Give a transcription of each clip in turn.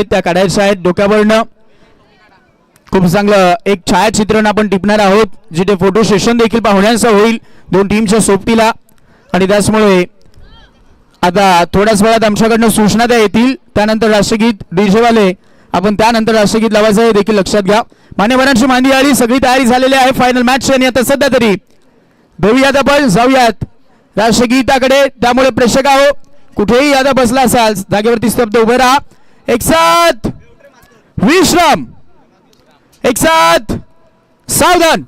त्या काढायच्या आहेत डोक्यावरनं. खूप चांगलं एक छायाचित्रण आपण टिपणार आहोत, जिथे फोटो सेशन देखील पाहुण्यांचं होईल दोन टीमच्या सोबतीला. आणि त्याचमुळे आता थोड्याच वेळात आमच्याकडनं सूचना द्या येतील, त्यानंतर राष्ट्रगीत डीजेवाले आपण त्यानंतर राष्ट्रगीत लावायचं आहे देखील लक्षात घ्या. मान्यवरांची मांदी आली, सगळी तयारी झालेली आहे फायनल मॅच. आणि आता सध्या तरी भेऊयात आपण, जाऊयात राष्ट्रगीताकडे. त्यामुळे प्रेक्षक आहो, कुठेही आता बसला असाल जागेवरती स्तब्ध उभे राहा. एक साथ विश्राम, एक साथ सावधान,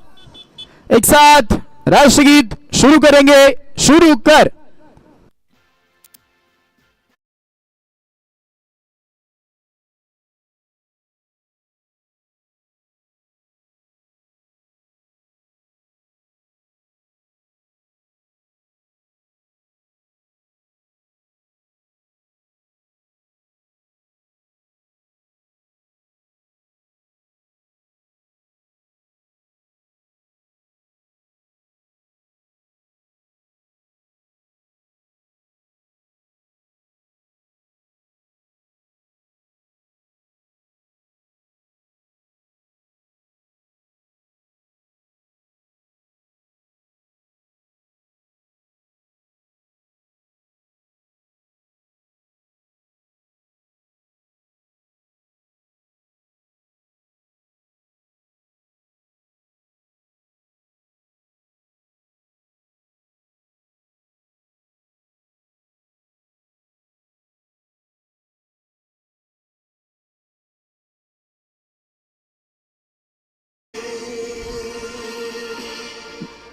एक साथ राष्ट्रगीत शुरू करेंगे. शुरू कर.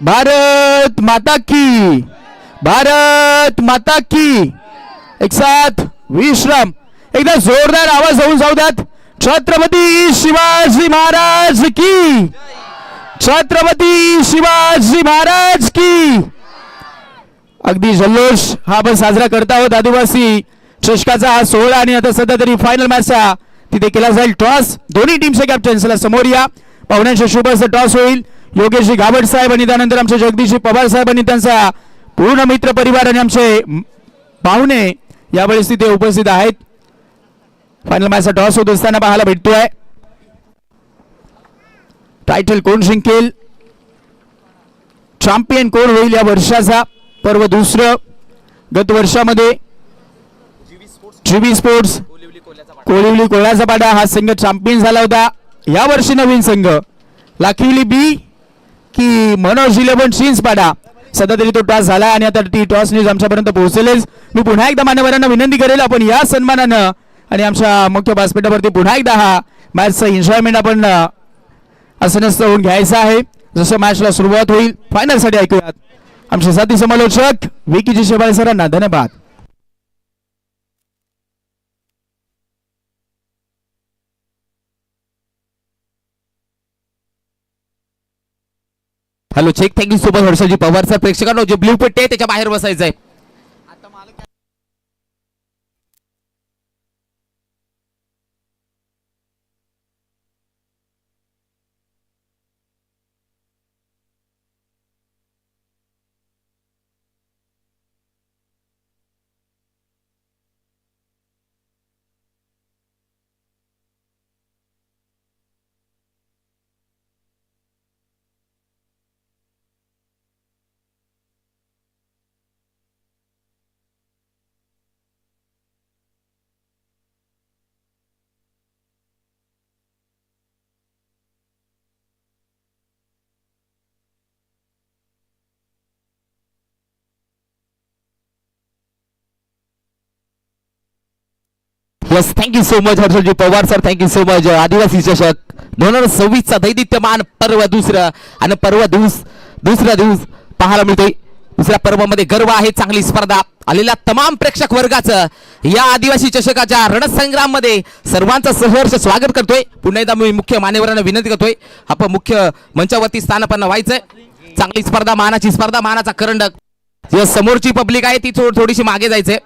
भारत माता की, भारत माता की. एक साथ विश्राम. एकदा जोरदार आवाज होऊन जाऊ द्यात. छत्रपती शिवाजी महाराज की, छत्रपती शिवाजी महाराज की. अगदी जल्लोष हा आपण साजरा करत आहोत आदिवासी चषकाचा हा सोहळा. आणि आता सध्या तरी फायनल मॅचचा तिथे केला जाईल टॉस. दोन्ही टीमचे कॅप्टन चला समोर या. पाहुण्यांच्या शुभ असं टॉस होईल. योगेशजी गावड साहेब आणि त्यानंतर आमचे जगदीशजी पवार साहेब आणि त्यांचा पूर्ण मित्र परिवार आणि आमचे पाहुणे यावेळेस तिथे उपस्थित आहेत. फायनल मॅचचा टॉस होत असताना पाहायला भेटतोय. टायटल कोण जिंकेल, चॅम्पियन कोण होईल या वर्षाचा. पर्व दुसरं. गत वर्षामध्ये जीबी स्पोर्ट्स कोलिवली कोळ्याचा पाडा हा संघ चॅम्पियन झाला होता. या वर्षी नवीन संघ लाखिवली बी की मनोज 11 चिंचपाडा. सध्या तरी तो टॉस झाला आणि आता ती टॉस न्यूज आमच्यापर्यंत पोहोचेलच. मी पुन्हा एकदा मान्यवरांना विनंती करेल आपण या सन्मानानं आणि आमच्या मुख्य व्यासपीठावरती पुन्हा एकदा हा मॅचचा एन्जॉयमेंट आपण असं नसतं होऊन घ्यायचं आहे. जसं मॅचला सुरुवात होईल फायनलसाठी ऐकूयात आमचे साथी समालोचक विकीजी शेवाळे सरांना. धन्यवाद. Hello check. Thank you so much हर्षलजी पवार सर. प्रेक्षकांनो जे ब्ल्यू पट्टी आहे त्याच्या बाहेर बसायचं आहे. यस थँक्यू सो मच हर्षलजी Pawar sir. Thank you so much. आदिवासी चषक 2026चा दैदिप्यमान पर्व दुसरा आणि पर्व दुसरा दिवस पाहायला मिळतोय. दुसऱ्या पर्वामध्ये गर्व आहे, चांगली स्पर्धा. आलेल्या तमाम प्रेक्षक वर्गाचं या आदिवासी चषकाच्या रणसंग्राम मध्ये सर्वांचं सहर्ष स्वागत करतोय. पुन्हा एकदा मी मुख्य मान्यवरांना विनंती करतोय आपण मुख्य मंचावरती स्थानापन्न व्हायचंय. चांगली स्पर्धा, मानाची स्पर्धा, मानाचा करंडक. जे समोरची पब्लिक आहे ती थोडीशी मागे जायचंय.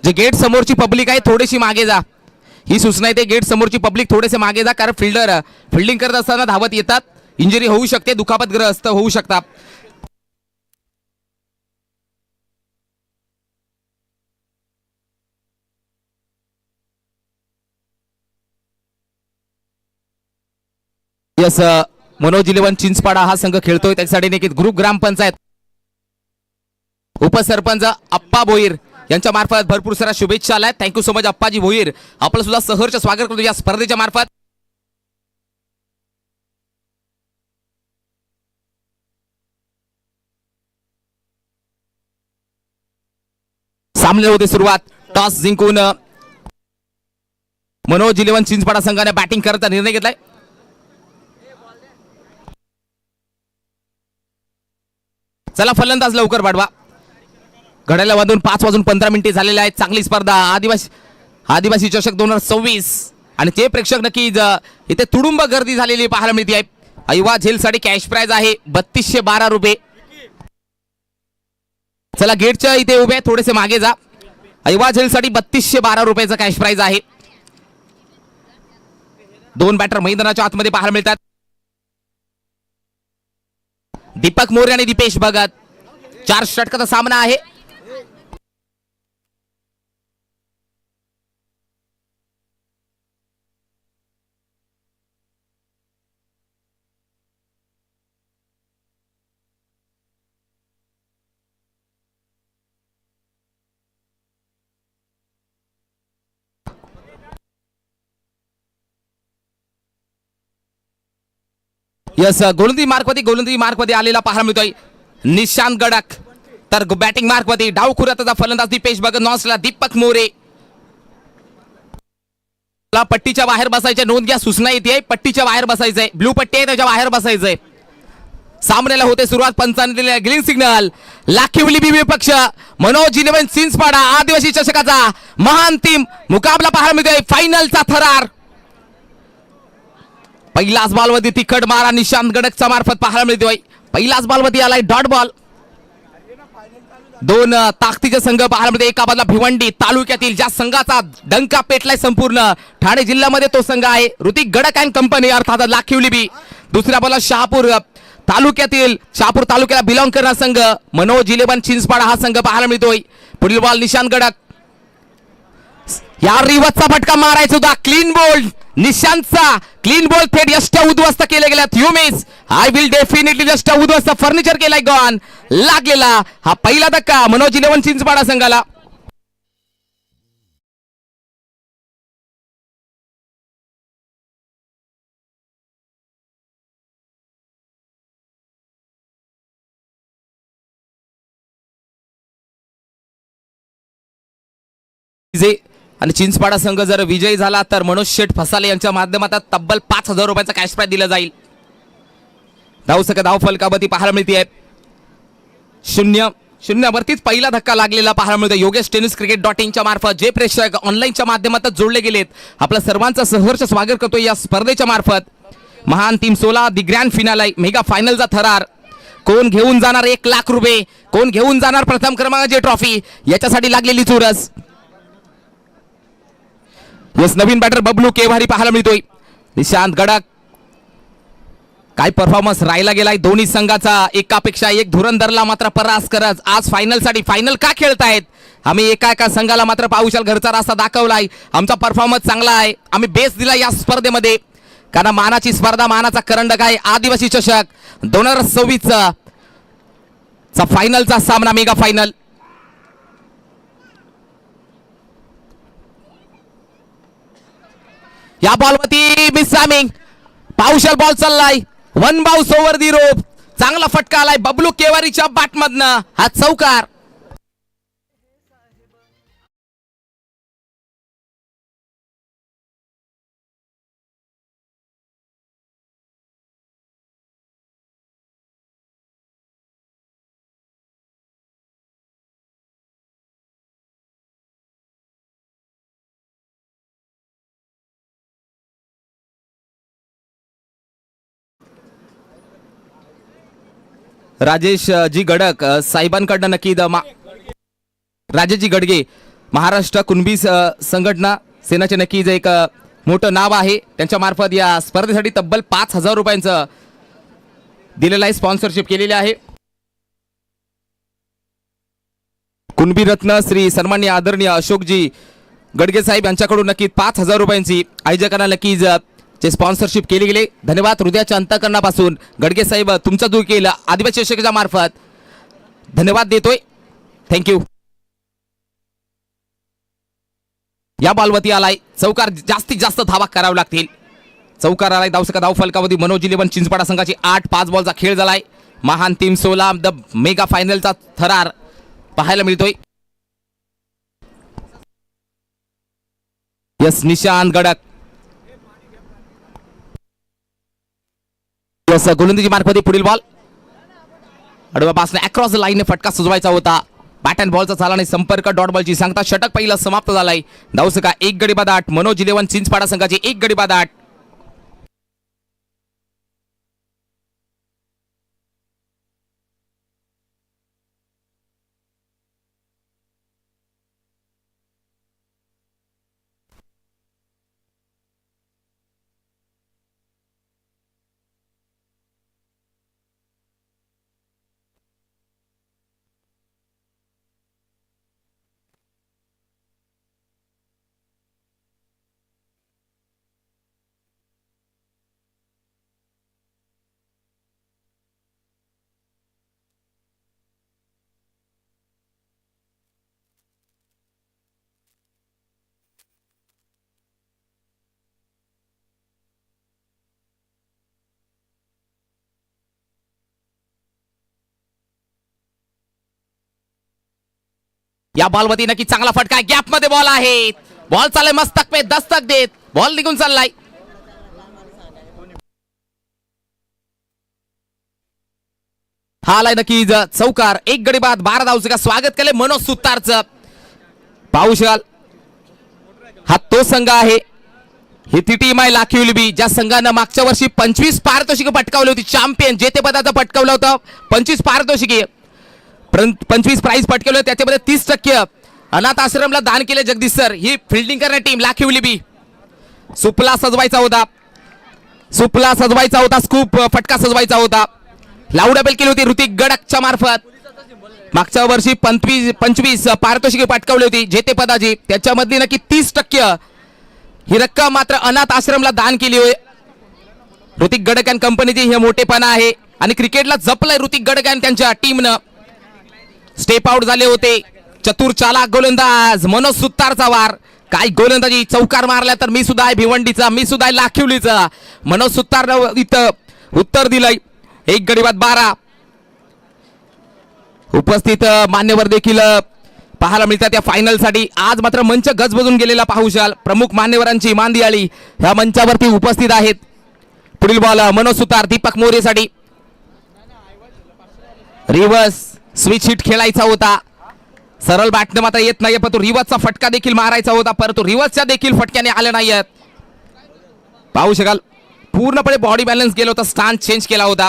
जे गेट समोरची पब्लिक आहे थोडीशी मागे जा. ही सूचना आहे, ते गेट समोरची पब्लिक थोडेसे मागे जा, कारण फिल्डिंग करत असताना धावत येतात, इंजरी होऊ शकते, दुखापतग्रस्त होऊ शकतात. यस मनोज 11 चिंचपाडा हा संघ खेळतोय, त्यासाठी नक्कीच ग्रुप ग्रामपंचायत उपसरपंच अप्पा भोईर यांच्या मार्फत भरपूर साऱ्या शुभेच्छा आल्या. Thank you so much Appaji Bhoir, आपलं सुद्धा सहर्ष स्वागत करतो या स्पर्धेच्या मार्फत. सामने होते सुरुवात. टॉस जिंकून मनोज 11 चिंचपाडा संघाने बॅटिंग करण्याचा निर्णय घेतलाय. चला फलंदाज लवकर पाठवा. घड्याला वाजून 5:15 झालेले आहेत. चांगली स्पर्धा आदिवासी चषक 2026 आणि ते प्रेक्षक नक्की इथे तुडुंब गर्दी झालेली पाहायला मिळते आहे. अयवा झेलसाठी कॅश प्राइज आहे 3212 रुपये. चला गेटच्या इथे उभे थोडेसे मागे जा. अयवा झेलसाठी 3212 रुपयाचा कॅश प्राइज आहे. दोन बॅटर मैदानाच्या आतमध्ये पाहायला मिळतात. दीपक मोरे आणि दीपेश भगत. 4 षटकाचा सामना आहे. यस गोलंदाजी मार्कमध्ये आलेला पाहायला मिळतोय निशांत गडक. तर बॅटिंग मार्कमध्ये डावखुऱ्याचा फलंदाज दीपेश भगत, नॉसला दीपक मोरे. पट्टीच्या बाहेर बसायचे, नोंद घ्या, सूचना येते पट्टीच्या बाहेर बसायचंय. ब्लू पट्टी आहे त्याच्या बाहेर बसायचंय. सामन्याला होते सुरुवात. पंचांनी दिलेला ग्रीन सिग्नल. लाखिवली बी विपक्ष मनोज 11 चिंचपाडा आदिवासी चषकाचा महाअंतिम मुकाबला पाहायला मिळतोय. फायनलचा थरार. पहिलाच बॉलवरती तिखट मारा निशांत गडकच्या मार्फत पाहायला मिळतोय. पहिलाच बॉलवरती आलाय डॉट बॉल. दोन ताकदीचे संघ पाहायला मिळते. एका बाजूला भिवंडी तालुक्यातील ज्या संघाचा डंका पेटलाय संपूर्ण ठाणे जिल्ह्यामध्ये तो संघ आहे ऋतिक गडक अँड कंपनी अर्थात लाखिवली बी. दुसऱ्या बाजूला शहापूर तालुक्याला बिलॉंग करणारा संघ मनोज 11 चिंचपाडा हा संघ पाहायला मिळतोय. पुढील बॉल निशांत गडक. या रिवर्सचा फटका मारायचा होता. क्लीन बोल्ड निशांतचा क्लीन बॉल थेट यष्ट्या उद्ध्वस्त केले गेल्यात. You miss I will definitely यष्ट्या उद्ध्वस्त फर्निचर केलाय गॉन लागलेला. हा पहिला धक्का मनोज 11 चिंचपाडा संघाला. आणि चिंचपाडा संघ जर विजयी झाला तर मनोज शेठ फसाले यांच्या माध्यमातून तब्बल 5000 रुपयाचा कॅश प्राइज दिला जाईल. धाव फलकावरती पाहायला मिळते 0-0 वरतीच पहिला धक्का लागलेला पाहायला मिळतो. योगेश टेनिस क्रिकेट.in च्या मार्फत जे प्रेक्षक ऑनलाईनच्या माध्यमातून जोडले गेलेत आपल्या सर्वांचं सहर्ष स्वागत करतो या स्पर्धेच्या मार्फत. महान टीम 16 दी ग्रँड फिनाले मेगा फायनलचा थरार. कोण घेऊन जाणार 1 लाख रुपये, कोण घेऊन जाणार प्रथम क्रमांकाची ट्रॉफी, याच्यासाठी लागलेली चुरस. यस नवीन बॅटर बबलू केवारी पाहायला मिळतोय. निशांत गडक काय परफॉर्मन्स राहिला गेलाय दोन्ही संघाचा. एकापेक्षा एक धुरंधरला मात्र परास करत आज फायनलसाठी फायनल का खेळतायत. आम्ही एका संघाला मात्र पाऊशाल घरचा रास्ता दाखवलाय. आमचा परफॉर्मन्स चांगला आहे. आम्ही बेस दिला या स्पर्धेमध्ये कारण मानाची स्पर्धा मानाचा करंडक आहे. आदिवासी चषक 2026 चा फायनलचा सामना मेगा फायनल. या बॉलवरती मिसॅमिंग पाऊशल बॉल चाललाय. 1 बाउन्स ओव्हर दी रोप. चांगला फटका आलाय बबलू केवारीच्या बॅटमधनं. हा चौकार. राजेश जी गडक साहेबांकडनं नक्की राजेशजी गडगे महाराष्ट्र कुणबी संघटना सेनाचे नक्कीच एक मोठं नाव आहे. त्यांच्या मार्फत या स्पर्धेसाठी तब्बल 5000 रुपयांचं दिलेलं आहे. स्पॉन्सरशिप केलेली आहे. कुणबी रत्न श्री सन्माननीय आदरणीय अशोकजी गडगे साहेब यांच्याकडून नक्की 5000 रुपयांची आयोजकांना नक्कीच जे स्पॉन्सरशिप केली गेली, धन्यवाद हृदयाच्या अंतःकरणापासून. गडगे साहेब तुमचा दूर केला आदिवासी चषकाच्या मार्फत, धन्यवाद देतोय, थँक्यू. या बॉलवरती आलाय चौकार, जास्तीत जास्त धावा कराव्या लागतील. चौकार आलाय, धावसका धाव फलकावधी मनोज 11 चिंचपाडा संघाची 8-5 बॉलचा खेळ झालाय. महान टीम 16 द मेगा फायनलचा थरार पाहायला मिळतोय. यस निशांत गडक, यस गोलंदाजी मार्फत पुढील बॉल अडवा पासने अक्रॉस द लाईन फटका सजवायचा होता. बॅट अँड बॉलचा झाला नाही संपर्क, डॉट बॉलची सांगता षटक पहिला समाप्त झालाय. धावसका 1 गडी बाद 8, मनोज 11 चिंचपाडा संघाची 1 गडी बाद 8. या बॉलवरती नक्की चांगला फटका, गॅप मध्ये बॉल आहे. बॉल चाललाय मस्तक पे दस्तक देत, बॉल निघून चाललाय. हा आलाय नक्की चौकार, 1 गडी बाद 12 धावसका. स्वागत केले मनोज सुतारचं. पाहू शकाल हा तो संघ आहे, ही ती टीम आहे लाखिवली, ज्या संघानं मागच्या वर्षी 25 पारितोषिक पटकावली होती. चॅम्पियन जेतेपदाचं पटकावलं होतं, 25 पारितोषिके, 25 प्राइज पटकवले, त्याच्यामध्ये 30% अनाथ आश्रमला दान केले जगदीश सर. ही फिल्डिंग करणारी टीम लाखिवली बी. सुपला सजवायचा होता, सुपला सजवायचा होता, स्कूप फटका सजवायचा होता. लावडाबेल केली होती ऋतिक गडकच्या मार्फत. मागच्या वर्षी 25 पारितोषिके पटकावली होती जेतेपदाची, त्याच्यामधली नक्की 30% ही रक्कम मात्र अनाथ आश्रमला दान केली होय. ऋतिक गडक अँड कंपनीची हे मोठेपणा आहे आणि क्रिकेटला जपलंय ऋतिक गडक अँड त्यांच्या टीमनं. स्टेप आउट झाले होते. चतुर चालाक गोलंदाज मनोज सुतारचा वार, काय गोलंदाजी, चौकार मारला तर मी सुद्धा आहे भिवंडीचा, मी सुद्धा आहे लाखिवलीचा. मनोज सुतार इथं उत्तर दिलंय. 1 गडी बाद 12. उपस्थित मान्यवर देखील पाहायला मिळतात या फायनल साठी. आज मात्र मंच गजबजून गेलेला पाहू शकाल. प्रमुख मान्यवरांची मानदियाळी ह्या मंचावरती उपस्थित आहेत. पुढील बॉल मनोज सुतार दीपक मोरेसाठी. रिव्हर्स स्विच हिट खेळायचा होता, सरळ बॅटने मात्र येत नाही, परंतु रिव्हर्सचा फटका देखील मारायचा होता, परंतु रिव्हर्सच्या देखील फटक्याने आले नाहीत. पाहू शकाल पूर्णपणे बॉडी बॅलन्स गेला होता, स्टान्स चेंज केला होता.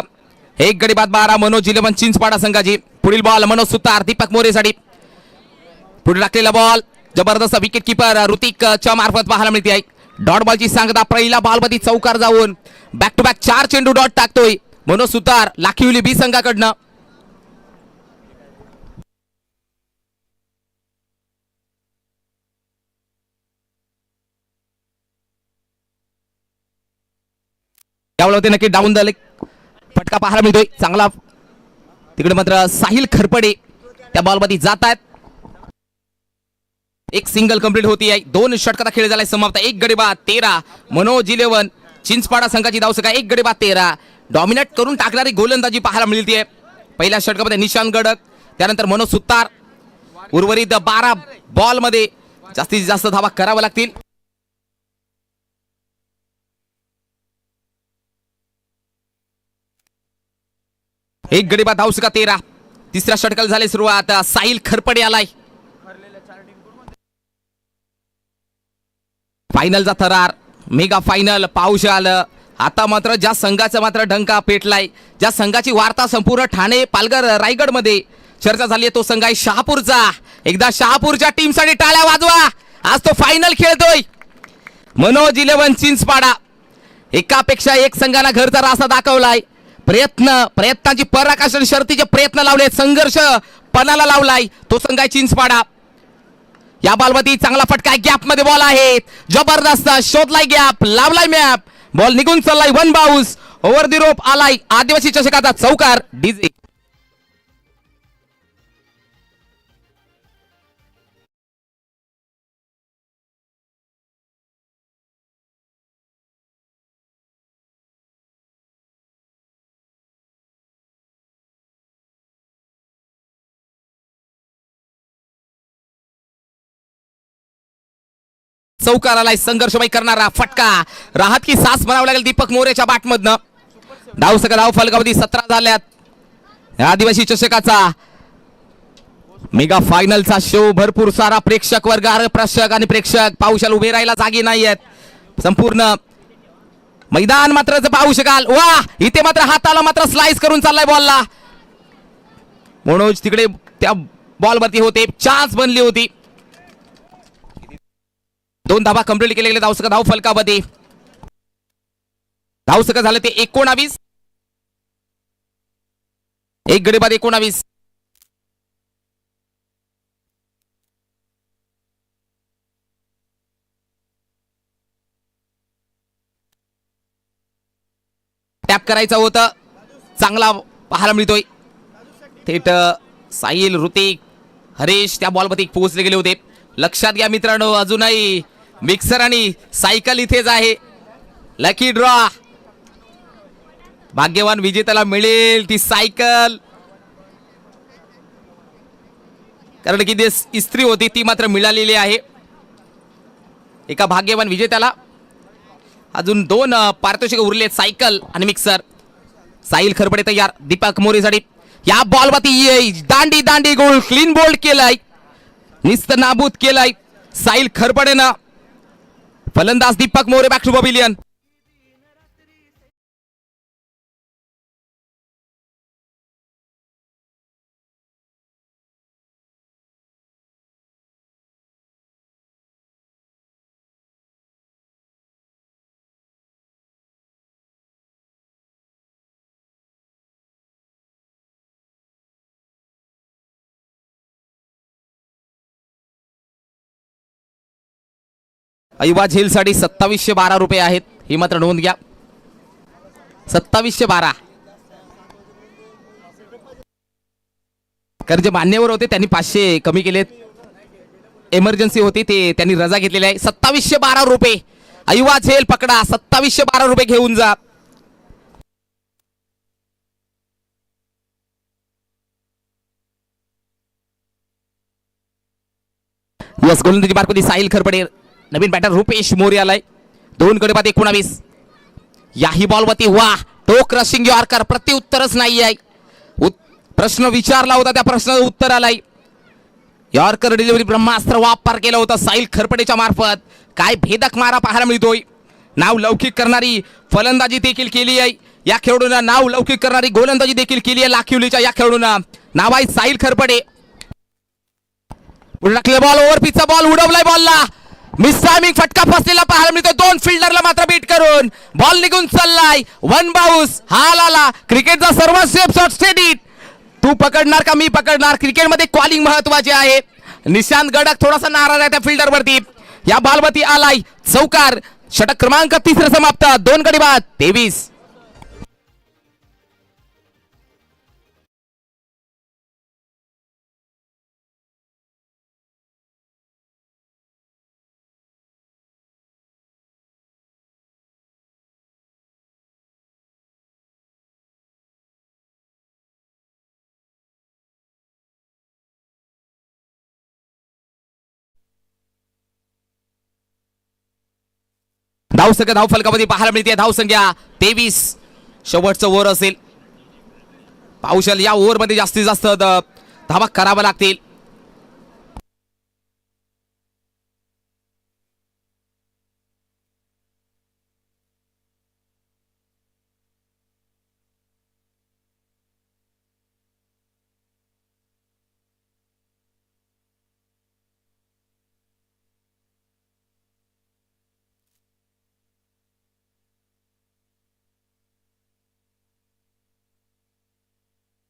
1 गडी बाद 12 मनोज 11 चिंचपाडा संघाची. पुढील बॉल मनोज सुतार दीपक मोरेसाठी. पुढे टाकलेला बॉल जबरदस्त विकेट किपर ऋतिकच्या मार्फत पाहायला मिळते आहे. डॉट बॉलची सांगता पहिला बॉलमध्ये चौकार जाऊन बॅक टू बॅक 4 चेंडू डॉट टाकतोय मनोज सुतार लाखिवली बी संघाकडनं. त्यावेळेला नक्की डाऊन द लेग फटका पाहायला मिळतोय चांगला. तिकडे मात्र साहिल खरपडे त्या बॉलमध्ये जात आहेत. एक सिंगल कंप्लीट होती आहे. 2 षटकाचा खेळ झालाय समाप्त. 1 गडी बाद 13 मनोज 11 चिंचपाडा संघाची धावसंख्या 1 गडी बाद 13. डॉमिनेट करून टाकणारी गोलंदाजी पाहायला मिळते. पहिल्या षटकामध्ये निशांत गडक, त्यानंतर मनोज सुतार. उर्वरित 12 बॉल मध्ये जास्तीत जास्त धावा कराव्या लागतील. एक गडी बाद धावसंख्या 13. तिसऱ्या षटकाला झाली सुरुवात. साहिल खरपडे आलाय. फायनलचा थरार मेगा फायनल पाहू शकाल. आता मात्र ज्या संघाचा मात्र डंका पेटलाय, ज्या संघाची वार्ता संपूर्ण ठाणे पालघर रायगड मध्ये चर्चा झाली आहे, तो संघ आहे शहापूरचा. एकदा शहापूरच्या टीम साठी टाळ्या वाजवा. आज तो फायनल खेळतोय मनोज 11 चिंचपाडा. एकापेक्षा एक संघाला घरचा रास्ता दाखवलाय. प्रयत्नाची पराकाष्ठा शर्तीचे प्रयत्न लावले, संघर्ष पणाला लावलाय तो संघ आहे चिंचपाडा. या बॉलवरती चांगला फटका, गॅप मध्ये बॉल आहे, जबरदस्त शोधलाय गॅप, लावलाय मॅप. बॉल निघून चाललाय, वन बाउन्स, ओव्हर दी रोप आलाय आदिवासी चषकाचा चौकार. डीजे चौकार आलाय, संघर्षमय करणारा फटका, राहत की सास म्हणावं लागेल दीपक मोरेच्या बॅटमधनं. धाव सका धाव फलकामध्ये 17 झाल्यात. आदिवासी चषकाचा मेगा फायनलचा शो, भरपूर सारा प्रेक्षक वर्ग, प्रेक्षक आणि प्रेक्षक पाहू शकाल, उभे राहायला जागी नाही आहेत. संपूर्ण मैदान मात्र पाहू शकाल. वा, इथे मात्र हाताला मात्र स्लाइस करून चाललाय बॉलला. मनोज तिकडे त्या बॉलवरती होते, चान्स बनली होती. 2 धावा कंप्लीट केले गेले धावसक धाव फलकामध्ये. धावसक झाले ते 19, एक गडी बाद 19. टॅप करायचं होतं, चांगला पाहायला मिळतोय. थेट साहिल, ऋतिक, हरेश त्या बॉलवरती पोहोचले गेले होते. लक्षात घ्या मित्रांनो, अजूनही मिक्सर आणि सायकल इथेच आहे. लकी ड्रॉ, भाग्यवान विजेत्याला मिळेल ती सायकल, कारण की ते इस्त्री होती ती मात्र मिळालेली आहे एका भाग्यवान विजेत्याला. अजून 2 पारितोषिक उरले, सायकल आणि मिक्सर. साहिल खरपडे तयार दीपक मोरेसाठी. या बॉलवरती दांडी दांडी गोल, क्लीन बोल्ड केलाय, निस्त नाबूद केलाय साहिल खरपडेनं. फलंदाज Deepak More back to pavilion. अयुबा झेलसाठी 2712 रुपये आहेत, ही मात्र नोंद घ्या. 2712. कारण जे मान्यवर होते त्यांनी 500 कमी केलेत, इमर्जन्सी होती ते त्यांनी रजा घेतलेली आहे. 2712 रुपये अयुबा झेल पकडा, 2712 रुपये घेऊन जा. यस, गोलंदाजी मार्कमध्ये साहिल खरपडे, नवीन बॅटर रुपेश मोरे आलाय. 2 गडी बाद 19. याही बॉलवरती वाह, टोक रशिंग यॉर्कर, प्रत्युत्तरच नाही आहे. प्रश्न विचारला होता, त्या प्रश्नाचं उत्तर आलाय. यॉर्कर डिलिव्हरी ब्रह्मास्त्र वापर केला होता साहिल खरपडेच्या मार्फत. काय भेदक मारा पाहायला मिळतोय. नाव लौकिक करणारी फलंदाजी देखील केली आहे या खेळाडूंना, नाव लौकिक करणारी गोलंदाजी देखील केली आहे लाखिवलीच्या या खेळाडूंना. नाव आहे साहिल खरपडे. टाकले बॉल, ओव्हर पिचचा बॉल उडवलाय, बॉलला मिस टायमिंग, फटका फसलेला पाहायला मिळतो. 2 फिल्डरला मात्र बीट करून बॉल निघून चाललाय, वन बाउन्स. हाल आला, क्रिकेटचा सर्वात सेफ शॉट स्टेडीत. तू पकडणार का मी पकडणार, क्रिकेटमध्ये कॉलिंग महत्वाचे आहे. निशांत गडक थोडासा नाराज आहे त्या फिल्डरवरती. या बॉलवरती आलाय चौकार. षटक क्रमांक 3 समाप्त. 2 गडी बाद 23. धावसंख्या धाव फलकामध्ये पाहायला मिळते. धावसंख्या 23. शेवटचं ओव्हर असेल. पाऊशल या ओव्हर मध्ये जास्तीत जास्त धावा करावा लागतील.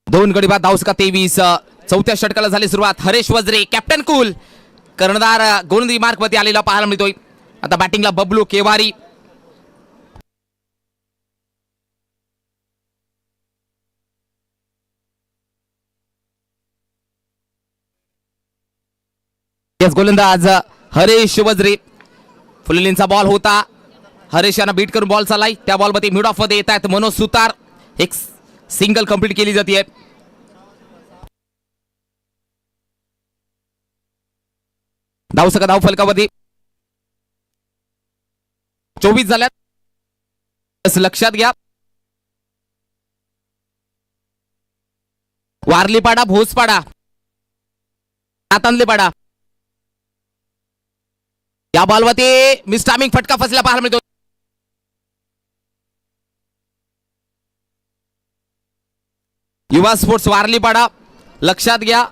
दोन गडी बाद धावसंख्या 23. चौथ्या षटकाला झाली सुरुवात. हरेश वज्रे कॅप्टन कूल कर्णधार गोलंदाजी मार्क मध्ये आलेला पाहायला मिळतोय. आता बॅटिंगला बबलू केवारी. यस गोलंदाज हरेश वज्रे. फुललींचा बॉल होता. हरेश यांना बीट करून बॉल चाललाय. त्या बॉलमध्ये मिड ऑफ मध्ये येत आहेत मनोज सुतार. एक सिंगल कंप्लीट केली जाते. धावसका धाव फलकावरती 24 झाल्यात. लक्षात घ्या वारलीपाडा भोसपाडा आतांदलेपाडा या बॉलवरती मिस टायमिंग फटका फसला पाहायला मिळतो. युवा स्पोर्ट्स वारलीपाडा लक्षात घ्या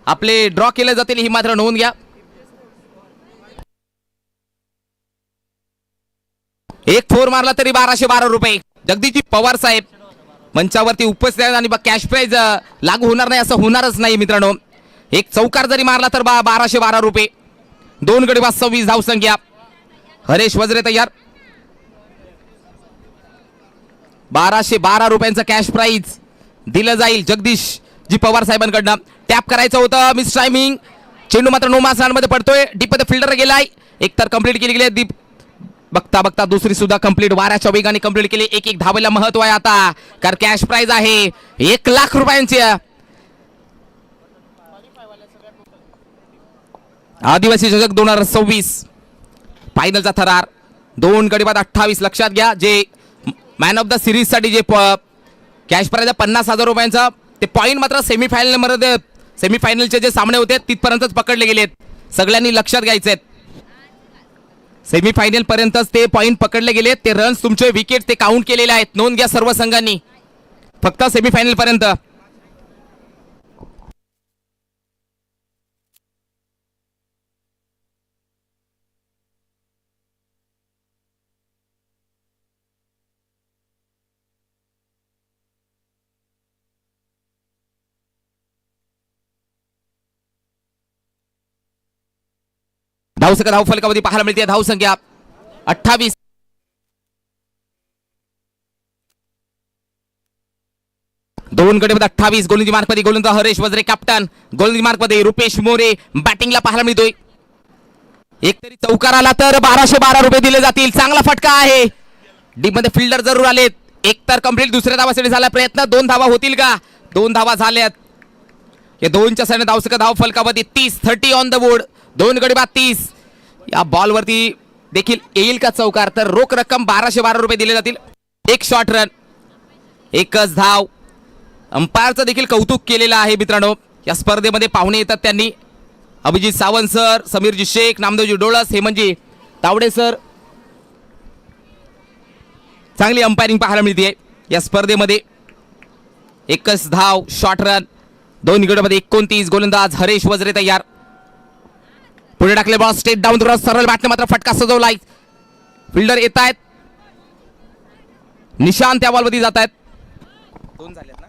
आपले ड्रॉ केले जातील ही मात्र नोंद घ्या. एक फोर मारला तरी 1212 रुपये. जगदीशजी पवार साहेब मंचावरती उपस्थित आहेत आणि कॅश प्राइज लागू होणार नाही असं होणारच नाही मित्रांनो. एक चौकार जरी मारला तर 1212 रुपये. 2 गडी बाद 26 धावसंख्या. हरेश वज्रे तयार. 1212 रुपयांचं कॅश प्राइज दिलं जाईल जगदीश जी पवार साहेबांकडनं. टॅप करायचं होतं मिस टायमिंग. चेंडू मात्र नो मासांमध्ये पडतोय. डीप मध्ये फिल्डर गेलाय. एक तर कंप्लीट केली गेली. दीप बघता बघता दुसरी सुद्धा कंप्लीट वाऱ्याच्या वेगाने कंप्लीट केली. एक धावायला महत्व आहे आता कारण कॅश प्राइज आहे 1 लाख रुपयांची. आदिवासी चषक 2026 फायनलचा थरार. 2 गडी बाद 28. लक्षात घ्या जे मॅन ऑफ द सिरीज साठी जे कॅश प्राइज 50,000 रुपयांचा ते पॉईंट मात्र सेमीफायनल मध्ये सेमीफायनलचे जे सामने होते तिथपर्यंतच पकडले गेलेत. सगळ्यांनी लक्षात घ्यायचे. सेमीफायनल पर्यंतच ते पॉईंट पकडले गेलेत. ते रन्स तुमचे विकेट ते काउंट केलेले आहेत. नोंद घ्या सर्व संघांनी फक्त सेमीफायनल पर्यंत. धावसंख्या धाव फलकावरती पाहायला मिळते. धावसंख्या 28. दोन गडी 28. गोलंदाजी मार्कमध्ये गोलंदाज हरेश वज्रे कॅप्टन. गोलंदाजी मार्कमध्ये रुपेश मोरे बॅटिंगला पाहायला मिळतोय. एक तरी चौकार आला तर 1212 रुपये दिले जातील. चांगला फटका आहे. डीप मध्ये फिल्डर जरूर आलेत. एक तर कंप्लीट दुसऱ्या धावासाठी झाला प्रयत्न. 2 धावा होतील का? 2 धावा झाल्यात. या 2च्या साने धावसंख्या धाव फलकावरती 30 ऑन द बोर्ड. 2 गडी बाद 30. या बॉल वरती देखील येईल का चौकार तर रोख रक्कम 1212 रुपये दिले जातील. एक शॉर्ट रन. एकच धाव. अंपायरचं देखील कौतुक केलेलं आहे मित्रांनो. या स्पर्धेमध्ये पाहुणे येतात त्यांनी अभिजित सावंत सर, समीरजी शेख, नामदेवजी डोळस, हेमंतजी तावडे सर. चांगली अंपायरिंग पाहायला मिळते या स्पर्धेमध्ये. एकच धाव शॉर्ट रन. 2 गडमध्ये 29. गोलंदाज हरेश वज्रे तयार. पुढे टाकले बॉल स्टेट डाऊन क्रॉस. सरळ बॅटने मात्र फटका सजवलाय. फिल्डर येत आहेत. निशांत त्या बॉलवरती जात आहेत. 2 झाल्यात ना?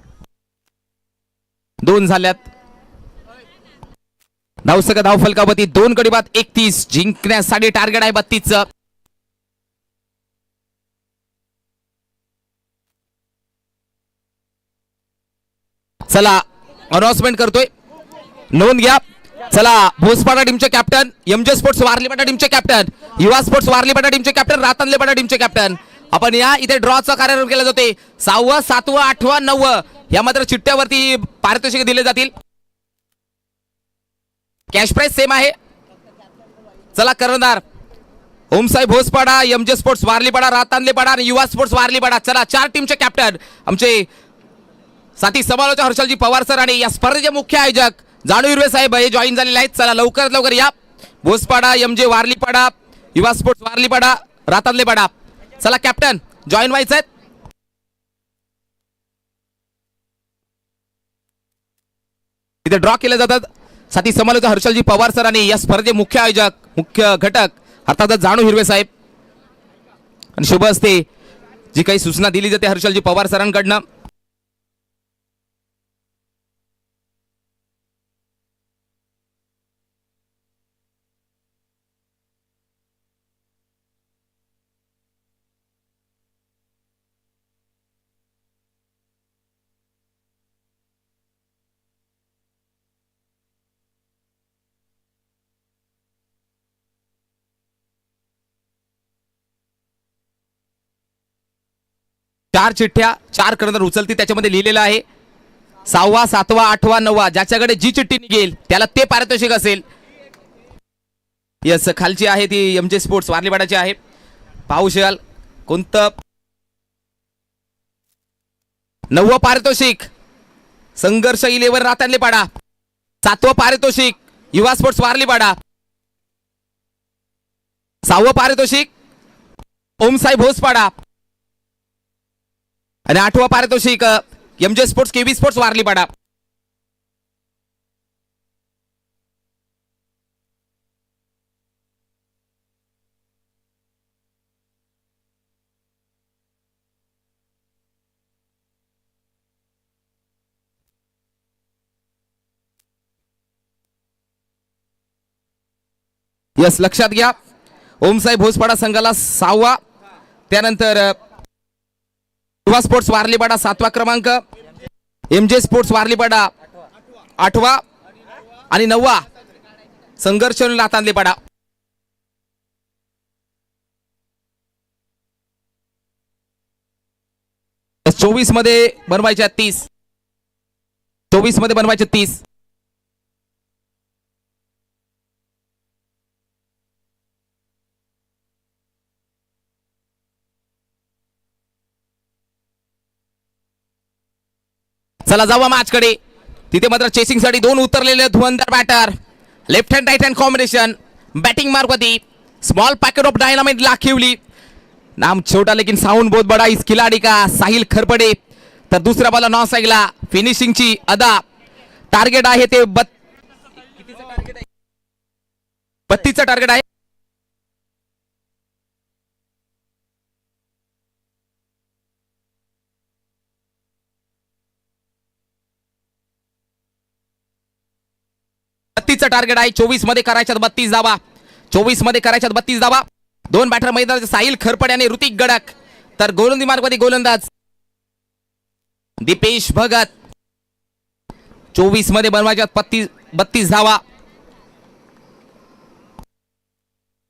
2 झाल्यात. धावसंख्या धाव फलकावरती 2 गडी बाद 31. जिंकण्यासाठी टार्गेट आहे 32चं. चला अनाउन्समेंट करतोय. नोंद घ्या. चला भोसपाडा टीमचे कॅप्टन, एमजे स्पोर्ट्स वारलीपाडा टीमचे कॅप्टन, युवा स्पोर्ट्स वारलीपाडा टीमचे कॅप्टन, रातनलेपाडा टीमचे कॅप्टन. आपण या इथे ड्रॉचा कार्यक्रम केला जाते. 6वा 7वा 8वा 9वा या मात्र चिठ्ठ्यावरती पारितोषिक दिले जातील. कॅश प्राइस सेम आहे. चला कर्णधार ओमसाई भोसपाडा, एमजे स्पोर्ट्स वारलीपाडा, रातांदलेपाडा आणि युवा स्पोर्ट्स वारलीपाडा. चला 4 टीमचे कॅप्टन आमचे साथी समालोचक हर्षलजी पवार सर आणि या स्पर्धेचे मुख्य आयोजक जाणू हिरवे साहेब हे जॉईन झालेले आहेत. चला लवकरात लवकर या. भोसपाडा, एमजे वारलीपाडा, युवा स्पोर्ट्स वारलीपाडा, रातांदलेपाडा. चला कॅप्टन जॉईन व्हायचं आहे. इथे ड्रॉ केले जातात साथी समालोचक हर्षलजी पवार सर आणि या स्पर्धे मुख्य आयोजक मुख्य घटक अर्थात जाणू हिरवे साहेब. आणि शुभ असते जी काही सूचना दिली जाते हर्षलजी पवार सरांकडनं. 4 चिठ्ठ्या 4 कर्णधार उचलतील त्याच्यामध्ये लिहिलेलं आहे 6वा 7वा 8वा 9वा ज्याच्याकडे जी चिठ्ठी निघेल त्याला ते पारितोषिक असेल. यस खालची आहे ती एमजे स्पोर्ट्स वारलीवाडाची आहे. पाहू शकाल कोणतं 9वं पारितोषिक संघर्ष 11 रातांलेपाडा. 7वं पारितोषिक युवा स्पोर्ट्स वारलीवाडा. 6वं पारितोषिक ओमसाई भोसपाडा आणि 8वं पारितोषिक MG sports KB sports Warlipada. Yes लक्षात घ्या ओमसाई भोसपाडा संघाला 6वा त्यानंतर युवा स्पोर्ट्स वारलीपाडा 7वा क्रमांक एमजे स्पोर्ट्स वारलीपाडा 8वा आणि 9वा संघर्ष लातांलेपाडा. चोवीस मध्ये बनवायच्या 30 24 मध्ये बनवायचे 30. चला जावा मॅच कडे. तिथे मात्र चेसिंग साठी 2 उतरलेले धुरंधर batter left hand right hand combination batting मार्गवती स्मॉल पॅकेट ऑफ डायनामाइट लाखिवली. नाम छोटा लेकिन साउंड बहुत बड़ा इस खिलाड़ी का साहिल खरपडे. तर दुसऱ्या बॉलला नॉन साईडला फिनिशिंगची अदा. टार्गेट आहे ते 32चं टार्गेट आहे. टार्गेट आहे 24 मध्ये करायच्यात 32 धावा. 24 मध्ये करायच्यात 32 धावा. 2 बॅटर मैदानाचे साहिल खरपडे आणि ऋतिक गडक. तर गोलंदाजी मार्गवती गोलंदाज दीपेश भगत. 24 मध्ये बनवायच्यात 32 धावा.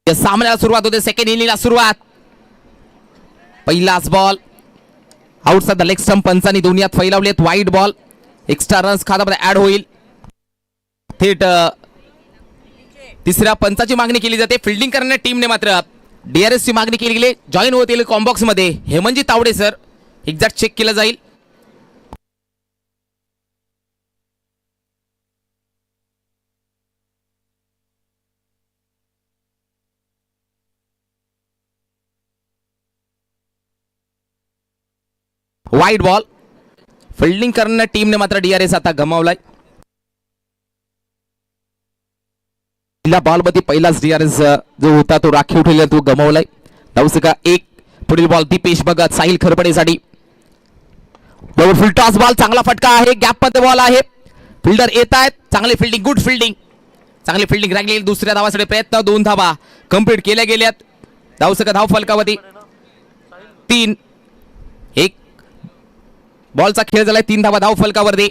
या सामन्याला सुरुवात होते सेकंड इनिंगला सुरुवात. पहिलाच ball outside the leg stump पंचांनी दोन्ही हात फैलावलेत. वाईड बॉल एक्स्ट्रा रन्स खात्यामध्ये ऍड होईल. थेट तिसऱ्या पंचाची मागणी केली जाते. फिल्डिंग करणाऱ्या टीमने मात्र डीआरएस ची मागणी केली गेली. जॉईन होतील कॉम्बॉक्स मध्ये Hemantji Tawde sir. Exact check केलं जाईल. वाईड बॉल फिल्डिंग करणाऱ्या टीमने मात्र डीआरएस आता गमावलाय. पहिल्या बॉल मध्ये पहिलाच डीआरएस जो होता तो राखीव ठेवला तो गमावलाय. धावसंख्या 1. पुढील बॉल दीपेश भगत साहिल खरपडेसाठी. फुल टॉस बॉल चांगला फटका आहे. गॅप मध्ये बॉल आहे. फिल्डर येत आहेत. चांगली फिल्डिंग गुड फिल्डिंग चांगली फिल्डिंग राखली. दुसऱ्या धावासाठी प्रयत्न 2 धावा कंप्लीट केल्या गेल्यात. धावसंख्या धाव फलकावरती 3. 1 बॉलचा खेळ झालाय. 3 धावा धाव फलकावरती.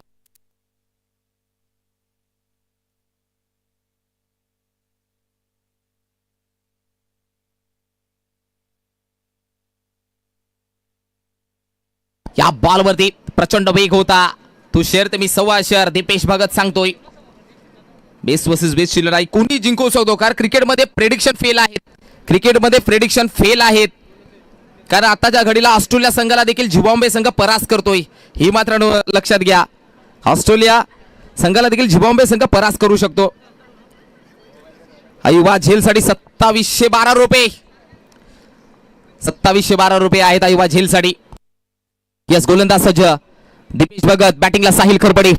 या बॉलवरती प्रचंड वेग होता. तू शेअर तर मी सव्वा शेअर दीपेश भगत सांगतोय. बेस्ट वर्सेस बेस्ट ची लढाई कोणी जिंकू शकतो. कारण क्रिकेटमध्ये प्रेडिक्शन फेल आहेत. क्रिकेटमध्ये प्रेडिक्शन फेल आहेत. कारण आताच्या घडीला ऑस्ट्रेलिया संघाला देखील झिम्बाब्वे संघ परास्त करतोय. ही मात्र लक्षात घ्या. ऑस्ट्रेलिया संघाला देखील झिम्बाब्वे संघ परास्त करू शकतो. युवा झेलसाठी 2712 रुपये 2712 रुपये आहेत युवा झेलसाठी. यस गोलंदाज सज्ज दीपेश भगत. बॅटिंगला साहिल खरपडे.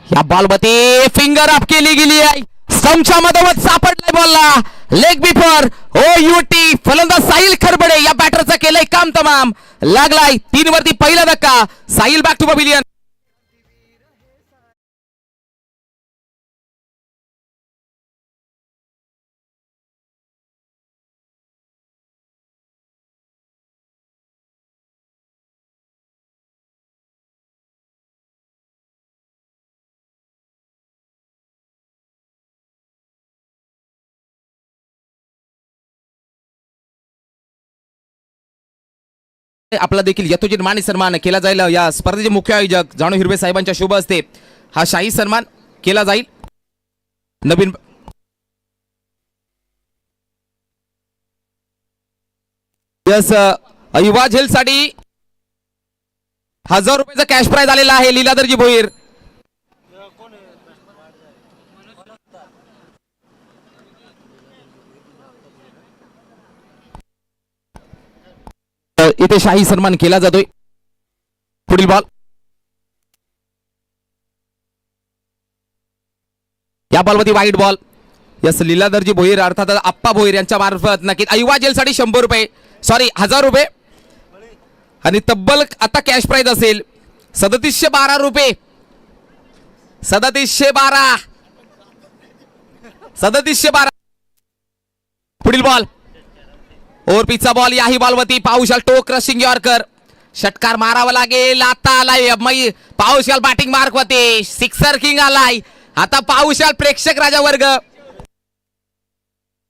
या बॉल मध्ये फिंगर अप केली गेली आहे. स्टंपच्या मधोमध सापडलाय बॉलला लेग बिफोर ओ युटी. फलंदाज साहिल खरपडे या बॅटरचा केलंय काम तमाम. लागलाय 3 वरती पहिला धक्का. Sahil back to pavilion. आपला देखील यथोचित मानी सन्मान केला जाईल. या स्पर्धेचे मुख्य आयोजक जाणू हिरवे साहेबांच्या शुभ हस्ते हा शाही सन्मान केला जाईल. नवीन यस युवा झेलसाठी 1000 रुपयाचा कॅश प्राइज आलेला आहे लीलाधरजी भोईर. इथे शाही सन्मान केला जातोय. पुढील बॉल या बॉलवरती वाईट बॉल. यस लीलाधरजी भोईर अर्थात आप्पा भोईर यांच्या मार्फत नक्कीच युवा जेलसाठी 100 रुपये सॉरी 1000 रुपये आणि तब्बल आता कॅश प्राइज असेल 3712 रुपये. 3712. पुढील बॉल ओव्हर पिचचा बॉल. याही बॉलवरती पाऊशाल टो क्रशिंग यॉर्कर षटकार मारावा लागेल. आता आलाय पाऊशाल बॅटिंग मार्क होते. सिक्सर किंग आलाय. आता पाऊशाल प्रेक्षक राजा वर्ग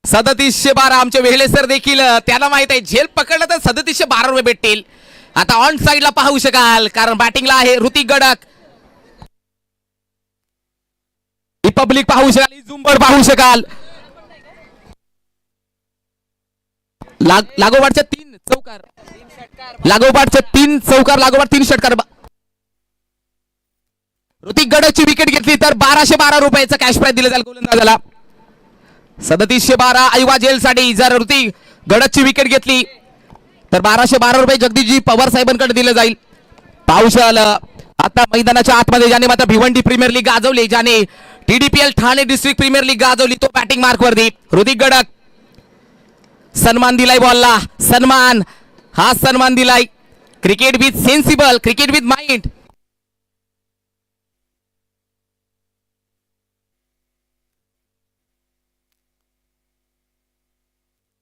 3712. आमचे वेहले सर देखील त्याला माहित आहे झेल पकडलं तर 3712 रुपये भेटतील. आता ऑन साइडला पाहू शकाल कारण बॅटिंगला आहे ऋतिक गडक. रिपब्लिक पाहू शकाल. झुंबर पाहू शकाल. लागोपाठच्या 3 चौकार लागोपाठ 3 षटकार. ऋतिक गडकची विकेट घेतली तर 1212 रुपयाचं कॅश प्राइज दिलं जाईल गोलंदाजाला. 3712 युवा जेलसाठी जर ऋतिक गडकची विकेट घेतली तर 1212 रुपये जगदीशजी पवार साहेबांकडे दिलं जाईल. पाऊशाल आता मैदानाच्या आतमध्ये ज्याने मात्र भिवंडी प्रीमियर लीग गाजवली, ज्याने TDPL Thane district premier league गाजवली, तो बॅटिंग मार्क वरती ऋतिक गडक. सन्मान दिलाय बॉलला. सन्मान दिलाय. Cricket with sensible, cricket with mind.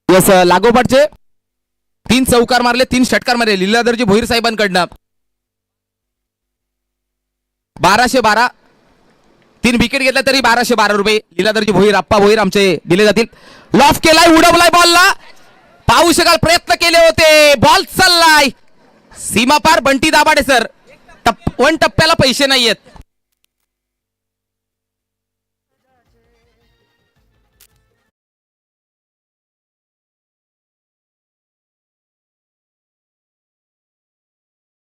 Yes लागोपाठचे 3 चौकार मारले, 3 षटकार मारले लीलाधरजी भोईर साहेबांकडनं. 1212. 3 विकेट घेतल्या तरी 1212 रुपये लीलाधरजी भोईर आप्पा भोईर आमचे दिले जातील. लॉफ केलाय, उडवलाय बॉलला. पाहू शकाल प्रयत्न केले होते. बॉल चाललाय सीमा पार. बंटी दाभाडे सर 1 टप्प्याला पैसे नाहीयेत.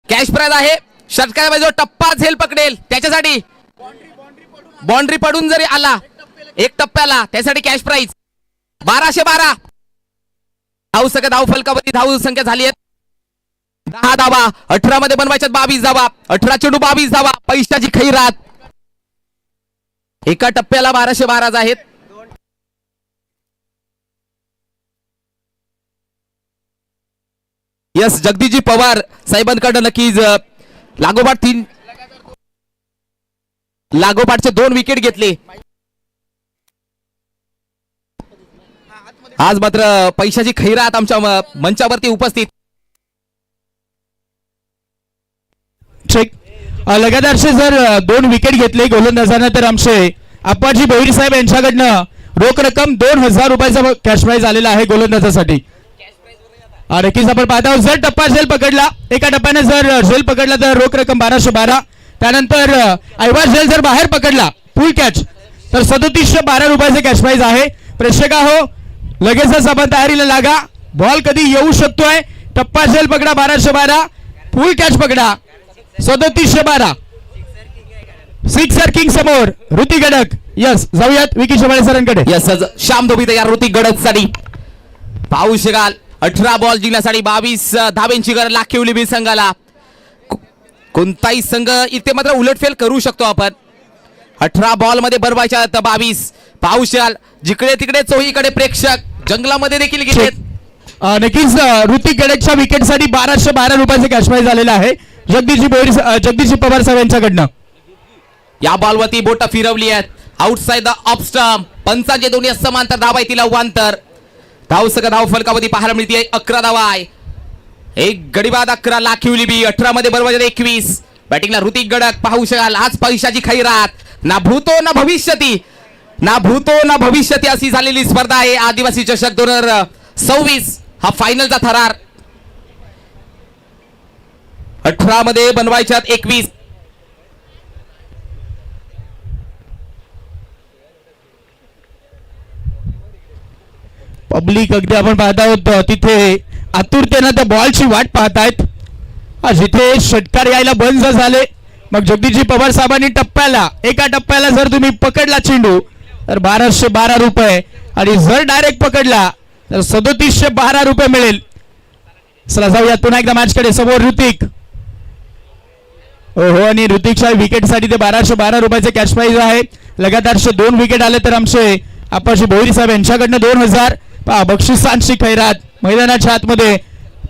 कॅश प्राइज आहे. षटकारामध्ये जो टप्पा झेल पकडेल त्याच्यासाठी बाउंड्री पडून जरी आला 1 टप्प्याला त्यासाठी कॅश प्राइज 1212. धाव फलकावरती धाव संख्या झाली आहे 10 धावा. 18 मध्ये बनवायच्यात 22 धावा. 18 चेंडू 22 धावा. पैशाची खैरात. एका टप्प्याला 1212 आहेत. यस जगदीशजी पवार साहेबांकडे नक्कीच लागोपाठचे 2 विकेट घेतले. आज मात्र पैशाची खैरात आमच्या मंचावरती उपस्थित. लगातारचे जर 2 विकेट घेतले गोलंदाजांना तर आमचे आप्पाजी भोईर साहेब यांच्याकडनं रोख रक्कम 2000 रुपयाचा कॅश प्राइज आलेला आहे गोलंदाजासाठी. नक्कीच आपण पाहत आहोत जर टप्पा झेल पकडला, एका टप्प्याने जर झेल पकडला तर रोख रक्कम 1212. त्यानंतर ऐवा झेल जर बाहेर पकडला फुल कॅच तर 3712 रुपयाचे कॅश प्राइज आहे. प्रेक्षक हो लगेचच आपण तयारीला लागा. बॉल कधी येऊ शकतोय. टप्पा झेल पकडा 1212. फुल कॅच पकडा 3712. सिक्सर किंग समोर ऋतिक गडक. यस जाऊयात विकी शेवाळे सरांकडे. यस श्याम धोबी तयार ऋतिक गडक साठी. पाहू शकाल 18 बॉल जिंकण्यासाठी 22 धाब्यांची गरज लागली बी संघाला. कोणताही संघ इथे मात्र उलटफेल करू शकतो आपण. 18 बॉल मध्ये बनवायच्या 22. पाहू शकाल जिकडे तिकडे चोहीकडे प्रेक्षक जंगलामध्ये देखील गेलेत. नक्कीच ऋतिक गडकच्या विकेटसाठी 1212 रुपयाचे कॅश प्राइज आलेला आहे जगदीशजी पवार साहेब यांच्याकडनं. या बॉलवरती बोट फिरवली आहेत आउटसाइड द ऑफ स्टंप. पंचांचे दोन्ही समांतर धाव आहे तिला अवांतर. धाव फलकावरती पाहायला मिळते 11 धावा आहे. एक गडीबाद 11 लाखिवली बी. 18 मध्ये बरोबर 21. बॅटिंगला ऋतिक गडक. पाहू शकाल आज पैशाची खैरात. ना भूतो ना भविष्यती अशी झालेली स्पर्धा आहे. आदिवासी चषक 2026 हा फायनलचा थरार. 18 मध्ये बनवायच्यात 21. पब्लिक अगदी आपण पाहत आहोत तिथे आतुरतेनं त्या बॉलची वाट पाहतायत. जिथे षटकार यायला बंद झाले मग जगदीशजी पवार साहेबांनी एका टप्प्याला जर तुम्ही पकडला चेंडू तर 1212 रुपये आणि जर डायरेक्ट पकडला तर 3712 रुपये मिळेल. चला जाऊया पुन्हा एकदा मॅच कडे. समोर ऋतिक. हो आणि ऋतिकच्या विकेट साठी ते 1212 रुपयाचे कॅश प्राइज आहे. लगातारचे 2 विकेट आले तर आमचे आपाशी भोईर साहेब यांच्याकडनं 2000 बक्षिसांची खैरात. मैदानाच्या आतमध्ये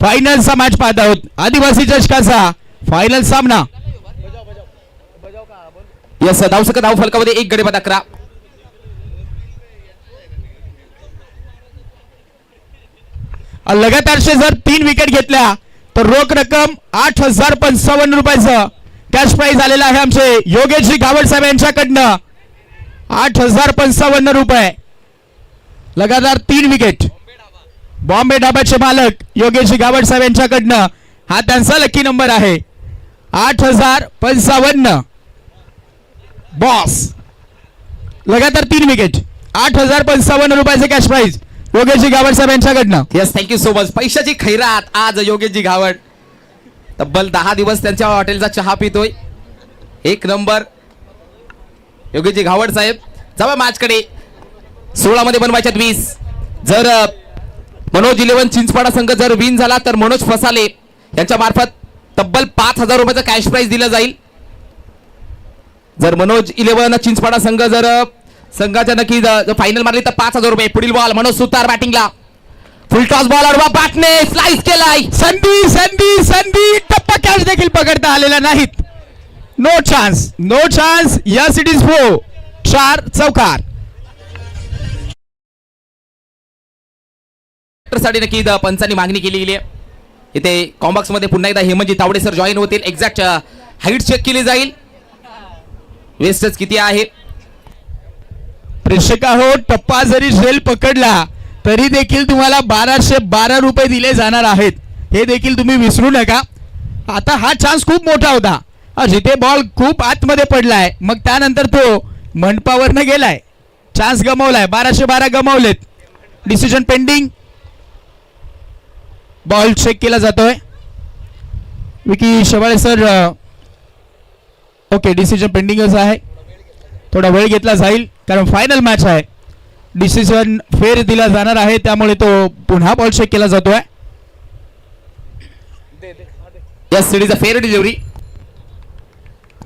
फायनलचा मॅच पाहत आहोत. आदिवासी चषकाचा फायनल सामना. यस धाव फलकामध्ये 1 गडी बाद 11. लगातारचे जर 3 विकेट घेतल्या तर रोख रक्कम 8055 रुपयाचं कॅश प्राइज आलेला आहे आमचे योगेशजी गावड साहेब यांच्याकडनं. 8055 रुपये. लगातार 3 विकेट. बॉम्बे डाबाचे मालक योगेशजी गावड साहेब यांच्याकडनं हा त्यांचा लकी नंबर आहे. 8055 बॉस. लगातार 3 विकेट. 8055 रुपयाचे कॅश प्राइज योगेशजी गावड साहेब यांच्याकडनं. Yes thank you so much. पैशाची खैरात आज योगेशजी घावड. तब्बल 10 दिवस त्यांच्या हॉटेलचा चहा पितोय. 1 नंबर योगेशजी घावड साहेब. जाऊया मॅच कडे. 16 मध्ये बनवायच्यात 20. जर मनोज 11 चिंचपाडा संघ जर विन झाला तर मनोज फसाले यांच्या मार्फत तब्बल 5000 रुपयाचं कॅश प्राइज दिलं जाईल. जर मनोज 11 चिंचपाडा संघ जर संघाच्या नक्की फायनल मारली तर 5000 रुपये. पुढील बॉल मनोज सुतार बॅटिंगला. फुल टॉस बॉल अडवा बॅटने स्लाइस केलाय. संधी संधी संधी. टप्पा कॅच देखील पकडता आलेला नाहीत. No chance. Yes it is 4 चौकार. साठी नक्की पंचांनी मागणी केली गेली आहे. इथे कॉम्बॉक्स मध्ये पुन्हा एकदा हेमंतजी तावडे सर जॉईन होतील. एक्झॅक्ट हाईट चेक केली जाईल. वेस्टेज किती आहे. प्रेक्षक हो टप्पा जरी झेल पकडला तरी देखील तुम्हाला 1212 रुपये दिले जाणार आहेत. हे देखील तुम्ही विसरू नका. आता हा चान्स खूप मोठा होता. जिथे बॉल खूप आतमध्ये पडलाय मग त्यानंतर तो मंडपावरनं गेलाय. चान्स गमावलाय. 1212 गमावलेत. Decision pending. बॉल चेक केला जातोय. Vicky Shewale sir. Okay decision पेंडिंगच आहे. थोडा वेळ घेतला जाईल कारण फायनल मॅच आहे. डिसिजन फेर दिला जाणार आहे त्यामुळे तो पुन्हा बॉल चेक केला जातोय. Yes it is a fair delivery.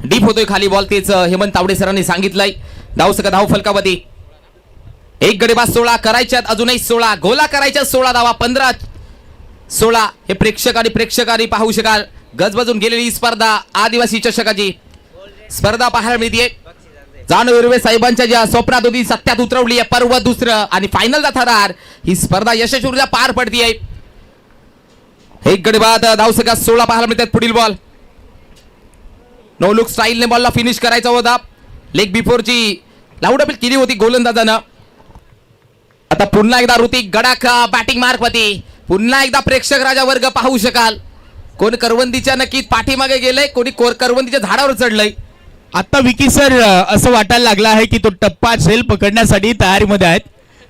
Deep होतोय खाली बॉल. तेच हेमंत तावडे सरांनी सांगितलंय. धाव फलकामध्ये 1 गडी बाद 16 करायच्यात. अजूनही 16 गोला करायच्या. 16 धावा 15-16 हे प्रेक्षकांनी पाहू शकाल. गजबजून गेलेली स्पर्धा आदिवासी चषकाची स्पर्धा पाहायला मिळते. जाणव हिरवे साहेबांच्या ज्या स्वप्नात होती सत्यात उतरवली आहे. पर्व दुसरं आणि फायनलचा थरार. ही स्पर्धा यशस्वीरित्या पार पडतीये. 1 गडी बाद धाव संख्या 16 पाहायला मिळतात. पुढील बॉल नो लुक स्टाईलने बॉलला फिनिश करायचा होता. लेग बिफोरची लाऊड अपील केली होती गोलंदाजानं. आता पुन्हा एकदा ऋतिक गडाख बॅटिंग मार्कवरती. पुन्हा एकदा प्रेक्षक राजा वर्ग पाहू शकाल. कोण करवंदीच्या नक्कीच पाठीमागे गेलंय. कोणी करवंदीच्या झाडावर चढलंय. आता विकी सर असं वाटायला लागला आहे की तो टप्पा झेल पकडण्यासाठी तयारीमध्ये आहेत.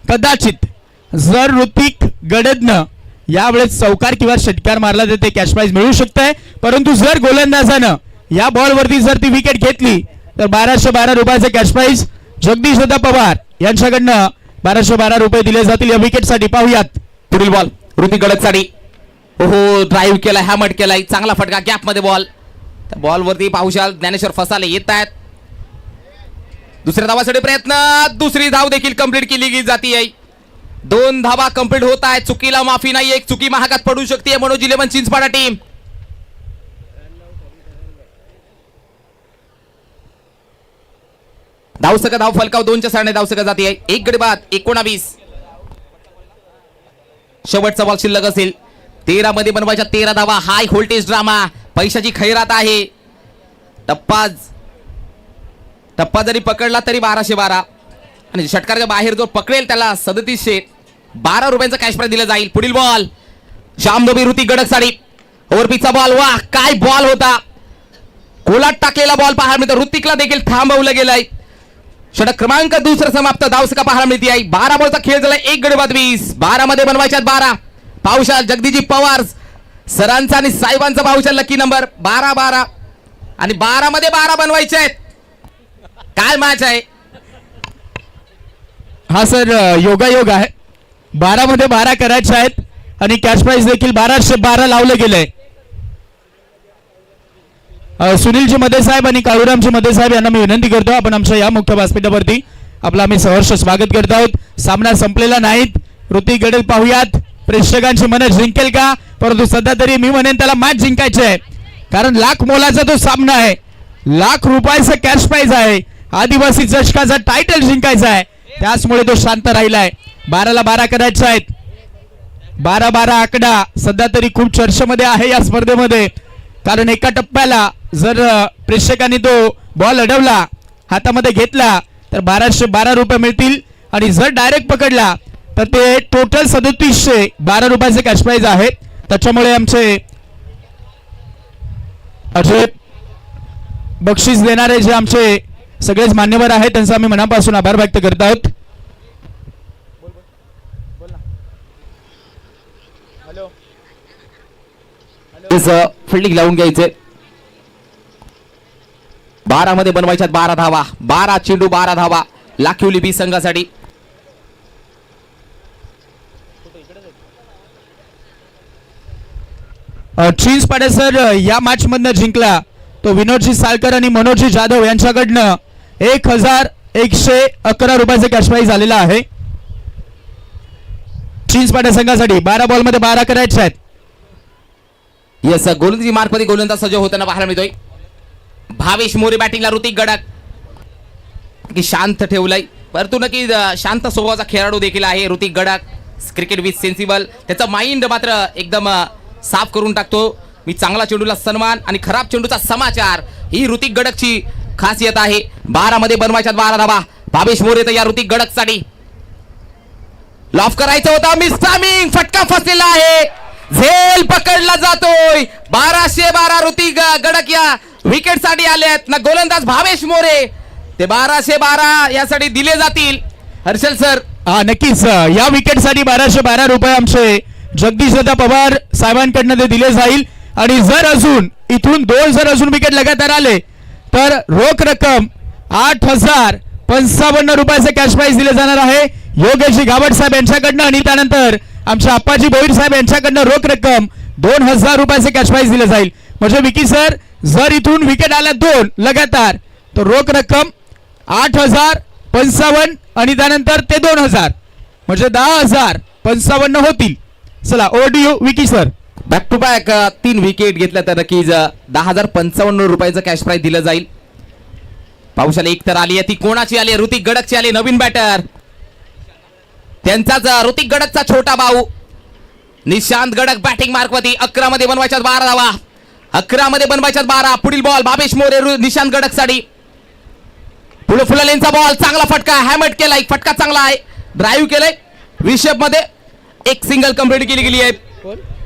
कदाचित जर ऋतिक गडदनं यावेळेस चौकार किंवा षटकार मारला तर ते कॅश प्राइज मिळू शकतंय. परंतु जर गोलंदाजानं या बॉलवरती जर ती विकेट घेतली तर 1212 रुपयाचे कॅश प्राइज जगदीश दादा पवार यांच्याकडनं 1212 रुपये दिले जातील या विकेटसाठी. पाहूयात पुढील बॉल ऋतिक गडदसाठी. ओहो ड्राईव्ह केलाय. हॅमट केलाय. चांगला फटका गॅप मध्ये बॉल. त्या बॉल वरती पाहू शकाल ज्ञानेश्वर फसाले येत आहेत. दुसऱ्या धावासाठी प्रयत्न. दुसरी धाव देखील कंप्लीट केली जाते. 2 धावा कंप्लीट होत आहेत. चुकीला माफी नाही. एक चुकी महागात पडू शकते मनोज 11 चिंचपाडा टीम. धाव फलकाव 2च्या सारणे धाव जाते. 1 गडी बाद 19. शेवटचा बॉल शिल्लक असेल. 13 मध्ये बनवायच्या 13 धावा. High voltage drama. पैशाची खैरात आहे. टप्पा जरी पकडला तरी 1212 आणि षटकाराच्या बाहेर जो पकडेल त्याला 3712 रुपयांचा कॅश प्राइज दिला जाईल. पुढील बॉल श्यामनोबी ऋतिक गडकसाठी. ओव्हरपिचचा बॉल, वाह काय बॉल होता, कोलाट टाकलेला बॉल पाहायला मिळतो. ऋतिकला देखील थांबवलं गेलंय. षटक क्रमांक दुसरा समाप्त, धावसका पाहायला मिळते आहे. 12 बॉलचा खेळ झाला, 1 गडी बाद 20. 12 मध्ये बनवायच्यात 12. पाहुशाल जगदीजी पवार सरांचा आणि साहेबांचा पाहुशाल लकी नंबर 12 आणि 12 मध्ये 12 बनवायचे आहेत. काय मॅच आहे हा सर, योगायोग आहे. 12 मध्ये 12 करायचे आहेत आणि कॅश प्राइस देखील 1212 लावलं गेलंय. सुनीलजी मध्ये साहेब आणि काळूरामजी मध्ये साहेब यांना मी विनंती करतो, आपण आमच्या या मुख्य व्यासपीठावरती आपलं आम्ही सहर्ष स्वागत करत आहोत. सामना संपलेला नाहीत. ऋतिक गडे पाहूयात प्रेक्षकांची मनं जिंकेल का, परंतु सध्या तरी मी म्हणेन त्याला मॅच जिंकायची आहे, कारण लाख मोलाचा तो सामना आहे. लाख रुपयाचा कॅश प्राइज आहे. आदिवासी चषकाचा टायटल जिंकायचा आहे, त्याचमुळे तो शांत राहिलाय. 12ला 12 करायचे आहेत. 12 आकडा सध्या तरी खूप चर्चेमध्ये आहे या स्पर्धेमध्ये, कारण एका टप्प्याला जर प्रेक्षकांनी तो बॉल अडवला, हातामध्ये घेतला तर 1212 रुपये मिळतील आणि जर डायरेक्ट पकडला तर ते टोटल 3712 रुपयाचे कॅश प्राइज आहे. त्याच्यामुळे आमचे अजय बक्षीस देणारे जे आमचे सगळेच मान्यवर आहेत त्यांचा आम्ही मनापासून आभार व्यक्त करत आहोत. फिल्डिंग लावून घ्यायचे. 12 मध्ये बनवायच्यात 12 धावा. 12 चेंडू 12 धावा लाखिवली बी संघासाठी. चीन्स पाडे सर या मॅच मधनं जिंकला तो विनोदजी सालकर आणि मनोजी जाधव यांच्याकडनं 1111 रुपयाचे कॅश प्राइज आलेला आहे. चीन्स पाडे संघासाठी 12 बॉल मध्ये 12 करायचे आहेत. येस, गोलंदाजी मार्फत गोलंदाज सज्ज होताना पाहायला मिळतोय. भावेश मोरे बॅटिंगला, ऋतिक गडक की शांत ठेवलंय, परंतु नक्की शांत स्वभावाचा खेळाडू देखील आहे Hrithik Gandak. Cricket with sensible, त्याचा माइंड मात्र एकदम साफ करून टाकतो. मी चांगला चेंडूला सन्मान आणि खराब चेंडूचा समाचार, ही ऋतिक गडकची खासियत आहे. 12 मध्ये बनवायच्यात 12 धावा. भावेश मोरे तर या ऋतिक गडकसाठी लॉफ करायचं होता, मिस टायमिंग, फटका फसलेला आहे. झेल पकडला जातोय. 1212 ऋतिक गडक या विकेट साठी आलेत ना. गोलंदाज भावेश मोरे, ते 1212 यासाठी दिले जातील. हर्षल सर, हा नक्कीच, या विकेट साठी 1212 रुपये आमचे जगदीशदादा पवार साहेबांकडनं ते दिले जाईल. आणि जर अजून इथून 2 जर अजून विकेट लगातार आले तर रोख रक्कम 8055 रुपयाचे कॅश प्राइज दिले जाणार आहे योगेशजी गावड साहेब यांच्याकडनं. आणि त्यानंतर आमच्या अप्पाजी भोईर साहेब यांच्याकडनं रोख रक्कम 2000 रुपयाचे कॅश प्राइज दिले जाईल. म्हणजे विकी सर, जर इथून विकेट आल्या 2 लगातार तर रोख रक्कम 8055 आणि त्यानंतर ते 2000 म्हणजे 10055 होतील. चला over to you Vicky sir. Back to back 3 wicket घेतल्या तर नक्कीच 10055 रुपयाचं कॅश प्राइज दिलं जाईल. पावसाला एक तर आली आहे, ती कोणाची आली? ऋतिक गडकची आली, नवीन बॅटर त्यांचाच ऋतिक गडकचा छोटा भाऊ निशांत गडक बॅटिंग मार्कवती. 11 मध्ये बनवायच्यात 12 धावा. 11 मध्ये बनवायच्यात 12. पुढील बॉल भावेश मोरे निशांत गडक साठी. पुढे फुलालेंचा बॉल, चांगला फटका, हॅमट केलाय, फटका चांगला आहे, ड्राईव्ह केलाय विषेप मध्ये. एक सिंगल कंप्लीट केली गेली आहे.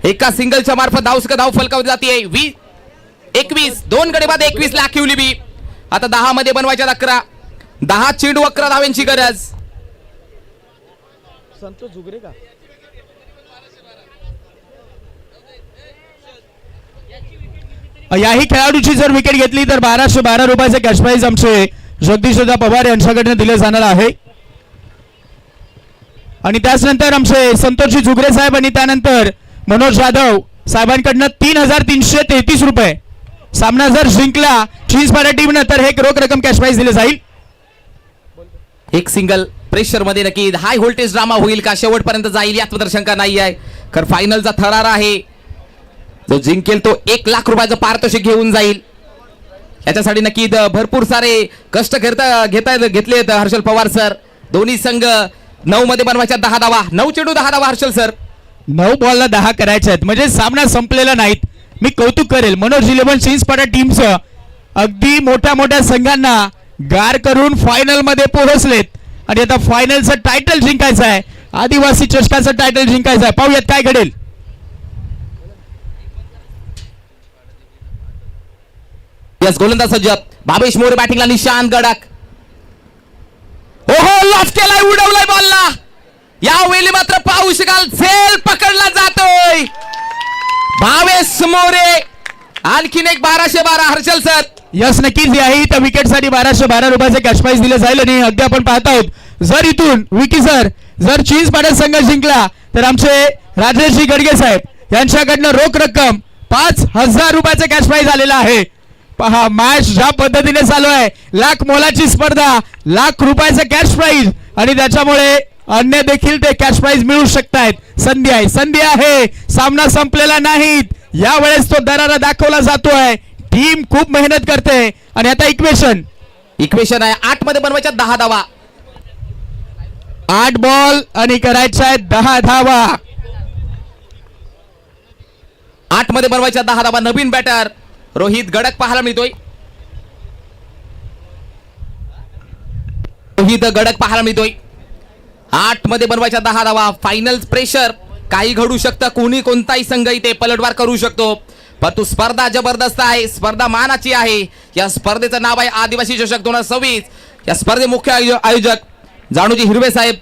एका सिंगलच्या मार्फत धाव फलकावली जाते. 21 2 गडी बाद 21 लाखिवली बी. आता 10 मध्ये बनवायच्यात 11. 10 चेंडू 11 धाव्यांची गरज. संतोष जुगरे का याही खेळाडूची जर विकेट घेतली तर 1212 रुपयाचे कॅश प्राइज आमचे जगदीशदादा पवार यांच्याकडनं दिले जाणार आहे. आणि त्याचनंतर आमचे संतोषजी जुगरे साहेब आणि त्यानंतर मनोज जाधव साहेबांकडनं 3333 रुपये. सामना जर जिंकला चीन्स पाडा टीमनं तर हे रोख रक्कम कॅश प्राइज दिले जाईल. एक सिंगल प्रेशर मध्ये नक्की हाय व्होल्टेज ड्रामा होईल का, शेवटपर्यंत जाईल यात शंका नाही आहे. कारण फायनलचा थरार आहे, जो जिंकेल तो 1 लाख रुपयाचं पारितोषिक घेऊन जाईल. याच्यासाठी नक्की भरपूर सारे कष्ट घेतले हर्षल पवार सर. दोन्ही संघ 9 मध्ये बनवायच्या 10 धावा. 9 चेंडू 10 धावा हर्षल सर. 9 बॉलला 10 करायचे आहेत म्हणजे सामना संपलेला नाहीत. मी कौतुक करेल मनोज 11 चीन्स पाडा टीमचं. अगदी मोठ्या मोठ्या संघांना गार करून फायनल मध्ये पोहोचलेत आणि आता फायनलचं टायटल जिंकायचं आहे, आदिवासी चषकाचं टायटल जिंकायचं आहे. पाहूयात काय घडेल. यस गोलंदाज सज्ज भावेश मोरे बॅटिंगला निशांत गडाख ओहो लॉफ केलाय उडवलाय बॉलला यावेळी मात्र पाहू शकाल झेल पकडला जातोय भावेश मोरे आणखीन एक 1212 हर्षल सर यस नक्कीच याही त्या विकेटसाठी 1212 रुपयाचे कॅश प्राइज दिले जाईल आणि अगदी आपण पाहत आहोत जर इथून विकी सर जर चीज पाडा संघ जिंकला तर आमचे राजेशजी गडगे साहेब यांच्याकडनं रोख रक्कम 5000 रुपयाचे कॅश प्राइज आलेला आहे. पहा मॅच ज्या पद्धतीने चालू आहे लाख मोलाची स्पर्धा लाख रुपयाचे कॅश प्राइज आणि त्याच्यामुळे अन्य देखील ते कॅश प्राइज मिळू शकतायत. संधी आहे सामना संपलेला नाहीत यावेळेस तो दरारा दाखवला जातोय. टीम खूप मेहनत करते आणि आता इक्वेशन आहे 8 मध्ये बनवायच्या 10 धावा 8 बॉल आणि करायच्या आहेत 10 धावा 8 मध्ये बनवायच्या 10 धावा. नवीन बॅटर रोहित गडक पाहायला मिळतोय 8 मध्ये बनवायच्या 10 धावा. फायनल प्रेशर काही घडू शकतं कोणी कोणताही संघ इथे पलटवार करू शकतो परंतु स्पर्धा जबरदस्त आहे स्पर्धा मानाची आहे. या स्पर्धेचं नाव आहे आदिवासी चषक 2026. या स्पर्धे मुख्य आयोजक जाणूजी हिरवे साहेब.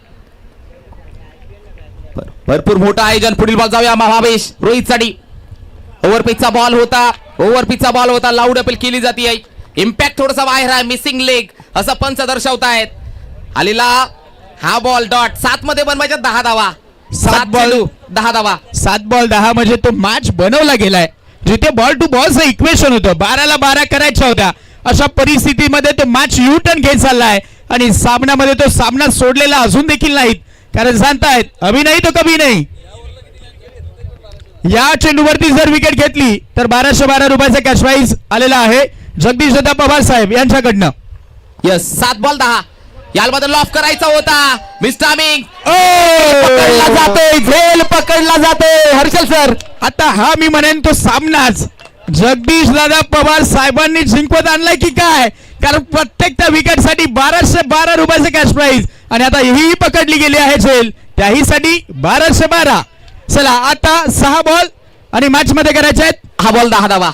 भरपूर मोठं आयोजन. पुढील बॉल जाऊया भावेश रोहित साठी ओव्हरपिचचा बॉल होता लाऊड अपील केली जाते. इम्पॅक्ट थोडासा बाहेर आहे मिसिंग लेग असं पंच दर्शवतायत. आलेला हा बॉल डॉट 7 मध्ये बनवायच्या 10 धावा 7 बॉल 10 धावा 7 बॉल 10 म्हणजे तो मॅच बनवला गेलाय जिथे बॉल टू बॉलचं इक्वेशन होतं 12ला 12 करायच्या होत्या अशा परिस्थितीमध्ये तो मॅच यू टर्न घेत चाललाय आणि सामन्यामध्ये तो सामना सोडलेला अजून देखील नाहीत कारण सांगतायत अभी नाही तो कभी नाही. या चेंडूवरती जर विकेट घेतली तर 1212 रुपयाचा कॅश प्राइज आलेला आहे जगदीश दादा पवार साहेब यांच्याकडनं. यस 7 बॉल 10 यालबद्दल लॉफ करायचा होता मिस्टामिंग पकडला जातोय झेल पकडला जातोय हर्षल सर. आता हा मी म्हणेन तो सामनाच जगदीश दादा पवार साहेबांनी जिंकवत आणलाय की काय कारण प्रत्येक त्या विकेट साठी 1212 रुपयाचे कॅश प्राइज आणि आता ही पकडली गेली आहे झेल त्याही साठी 1212. चला आता 6 बॉल आणि मॅच मध्ये करायचे आहेत 6 बॉल 10 धावा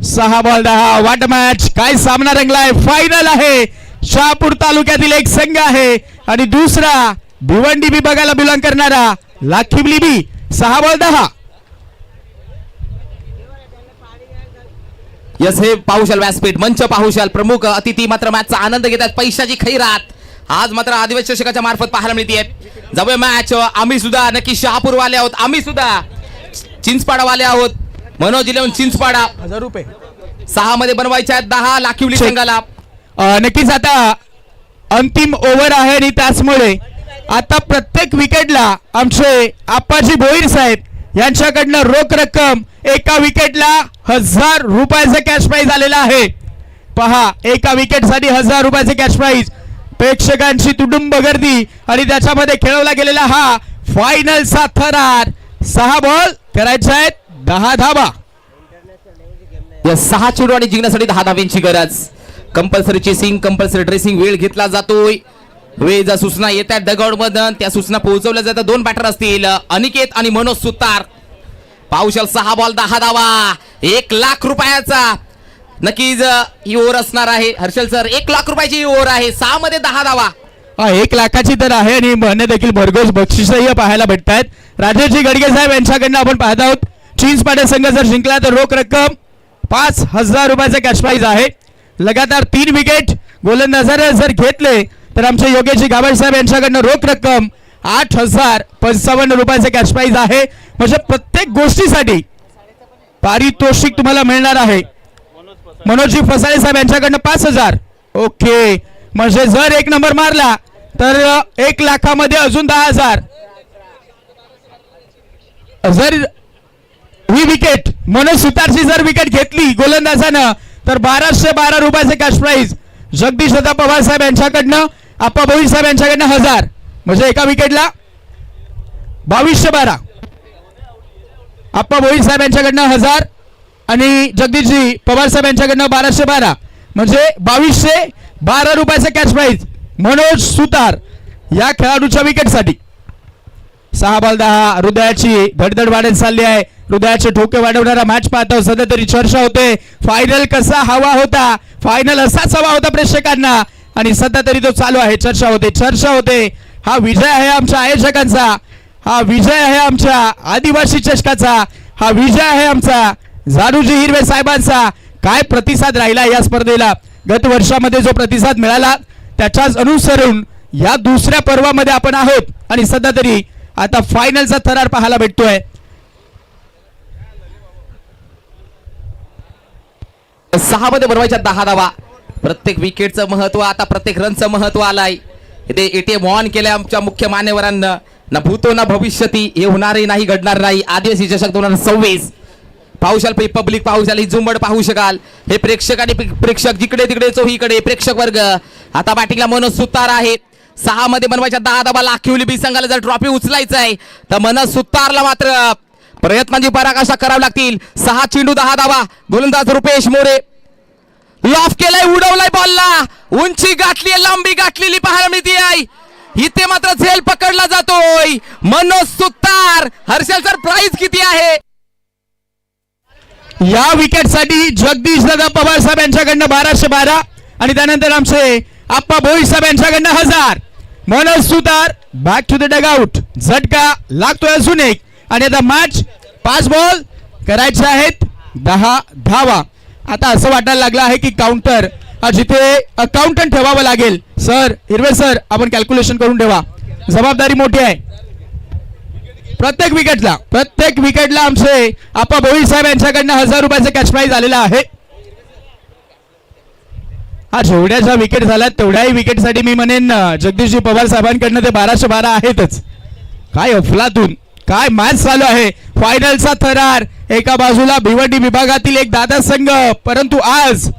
6 बॉल 10. वाट मॅच काय सामना रंगलाय फायनल आहे. शहापूर तालुक्यातील एक संघ आहे आणि दुसरा भिवंडी विभागाला बिलॉंग करणारा लाखिवली बी. 6 बॉल 10. यस हे पाहुशाल व्यासपीठ मंच पाहुशाल प्रमुख अतिथी मात्र मॅचचा आनंद घेतात पैशाची खैरात आज मात्र आदिवासी चषकाच्या मार्फत पाहायला मिळते. जाऊया मॅच आम्ही सुद्धा नक्की शहापूर वाले आहोत आम्ही सुद्धा चिंचपाडा वाले आहोत मनोज 11 चिंचपाडा 1000 रुपये 6 मध्ये बनवायच्या 10 लाखिवली संघाला. नक्कीच आता अंतिम ओव्हर आहे आणि त्याचमुळे आता प्रत्येक विकेटला आमचे आप्पाजी भोईर साहेब यांच्याकडनं रोख रक्कम एका विकेटला 1000 रुपयाचे कॅश प्राइज आलेला आहे. पहा एका विकेट साठी 1000 रुपयाचे कॅश प्राइज प्रेक्षकांची तुडुंब गर्दी आणि त्याच्यामध्ये खेळवला गेलेला हा फायनलचा थरार. 6 बॉल करायचे आहेत 10 धावा. या 6 चेंडू आणि जिंकण्यासाठी 10 धाव्यांची गरज. कंपल्सरी चेसिंग कंपल्सरी ड्रेसिंग वेळ घेतला जातोय वेळ ज्या सूचना येतात दगड मधून त्या सूचना पोहोचवल्या जातात. 2 बॅटर असतील अनिकेत आणि मनोज सुतार. पाहुशाल 6 बॉल 10 धावा 1 लाख रुपयाचा नक्कीच ही ओव्हर असणार आहे हर्षल सर 1 लाख रुपयाची ही ओव्हर आहे 6 मध्ये 10 धावा 1 लाखाची तर आहे आणि अन्य देखील भरघोस बक्षीसही पाहायला भेटतायत. राजेशजी गडगे साहेब यांच्याकडनं आपण पाहत आहोत चिंचपाडा संघ जर जिंकला तर रोख रक्कम 5000 रुपयाचा कॅश प्राइज आहे. लगातार 3 विकेट गोलंदाजाने जर घेतले तर आमचे योगेशजी गावड साहेब यांच्याकडनं रोख रक्कम 8055 रुपयाचे कॅश प्राइज आहे. म्हणजे प्रत्येक गोष्टीसाठी पारितोषिक तुम्हाला मिळणार आहे. मनोजजी फसाळे साहेब यांच्याकडनं 5000 ओके म्हणजे जर 1 नंबर मारला तर 1 लाखामध्ये अजून 10000. जर ही विकेट मनोज सुतारची जर विकेट घेतली गोलंदाजानं तर 1212 रुपयाचे कॅश प्राइज जगदीश दादा पवार साहेब यांच्याकडनं आप्पा भोईर साहेब यांच्याकडनं 1000 म्हणजे एका विकेटला 2212. आप्पा भोईर साहेब यांच्याकडनं 1000 आणि जगदीशजी पवार साहेब यांच्याकडनं 1212 म्हणजे 2212 रुपयाचे कॅश प्राइज मनोज सुतार या खेळाडूच्या विकेटसाठी. 6 बॉल 10. हृदयाची धडधड वाढत चालली आहे. हृदयाचे ठोके वाढवणारा मॅच पाहतो. सध्या तरी चर्चा होते फायनल कसा हवा होता, फायनल असाच हवा होता प्रेक्षकांना, आणि सध्या तरी तो चालू आहे. चर्चा होते. हा विजय आहे आमच्या आयोजकांचा, हा विजय आहे आमच्या आदिवासी चषकाचा, हा विजय आहे आमचा जारूजी हिरवे साहेबांचा. काय प्रतिसाद राहिला या स्पर्धेला, गत वर्षामध्ये जो प्रतिसाद मिळाला त्याच्याच अनुसरून या दुसऱ्या पर्वामध्ये आपण आहोत, आणि सध्या तरी आता फायनलचा थरार पाहायला भेटतोय. 6 मध्ये बनवायच्या 10 धावा. प्रत्येक विकेटचं महत्व, आता प्रत्येक रनचं महत्व आलाय. इथे एटीएम ऑन केलंय आमच्या मुख्य मान्यवरांना. ना भूतो ना भविष्यती, हे होणारही नाही, घडणार नाही. आदिवासी चषक 2026 पाहू शकाल, पब्लिक पाहू शकाल, ही झुंबड पाहू शकाल. हे प्रेक्षक आणि प्रेक्षक जिकडे तिकडे चोहीकडे प्रेक्षक वर्ग. आता बॅटिंगला मनोज सुतार आहे. 6 मध्ये बनवायच्या 10 धावा. लाखिवली बी संघाला जर ट्रॉफी उचलायचं आहे तर मनोज सुतारला मात्र प्रयत्नांची पराकाष्ठा करावी लागतील. 6 चेंडू 10 धावा. गोलंदाज रुपेश मोरे लॉफ केलाय, उडवलाय बॉलला, उंची गाठली, लांबी गाठलेली पाहायला मिळते आहे. इथे मात्र झेल पकडला जातोय मनोज सुतार. हर्षल सर, प्राइस किती आहे या विकेटसाठी? जगदीश दादा पवार साहेब यांच्याकडनं 1212, आणि त्यानंतर आमचे आप्पा भोई साहेब यांच्याकडनं 1000. मनोज सुतार बॅक टू द डगआउट. झटका लागतोय अजून एक, आणि आता मॅच 5 बॉल करायचे आहेत 10 धावा. आता असं वाटायला लागलं आहे की काउंटर जिथे अकाउंटंट ठेवावं लागेल. सर, हिरवे सर, आपण कॅल्क्युलेशन करून ठेवा, जबाबदारी मोठी आहे. प्रत्येक विकेटला आमचे आप्पा भोई साहेब यांच्याकडनं 1000 रुपयाचं कॅश प्राइज आलेला आहे. हा जेवढ्या ज्या विकेट झाल्यात तेवढ्याही विकेटसाठी मी म्हणेन जगदीशजी पवार साहेबांकडनं ते 1212 आहेतच. काय अफलातून, काय मॅच चालू आहे. फायनलचा थरार. एका बाजूला भिवंडी विभागातील एक दादा संघ, परंतु आज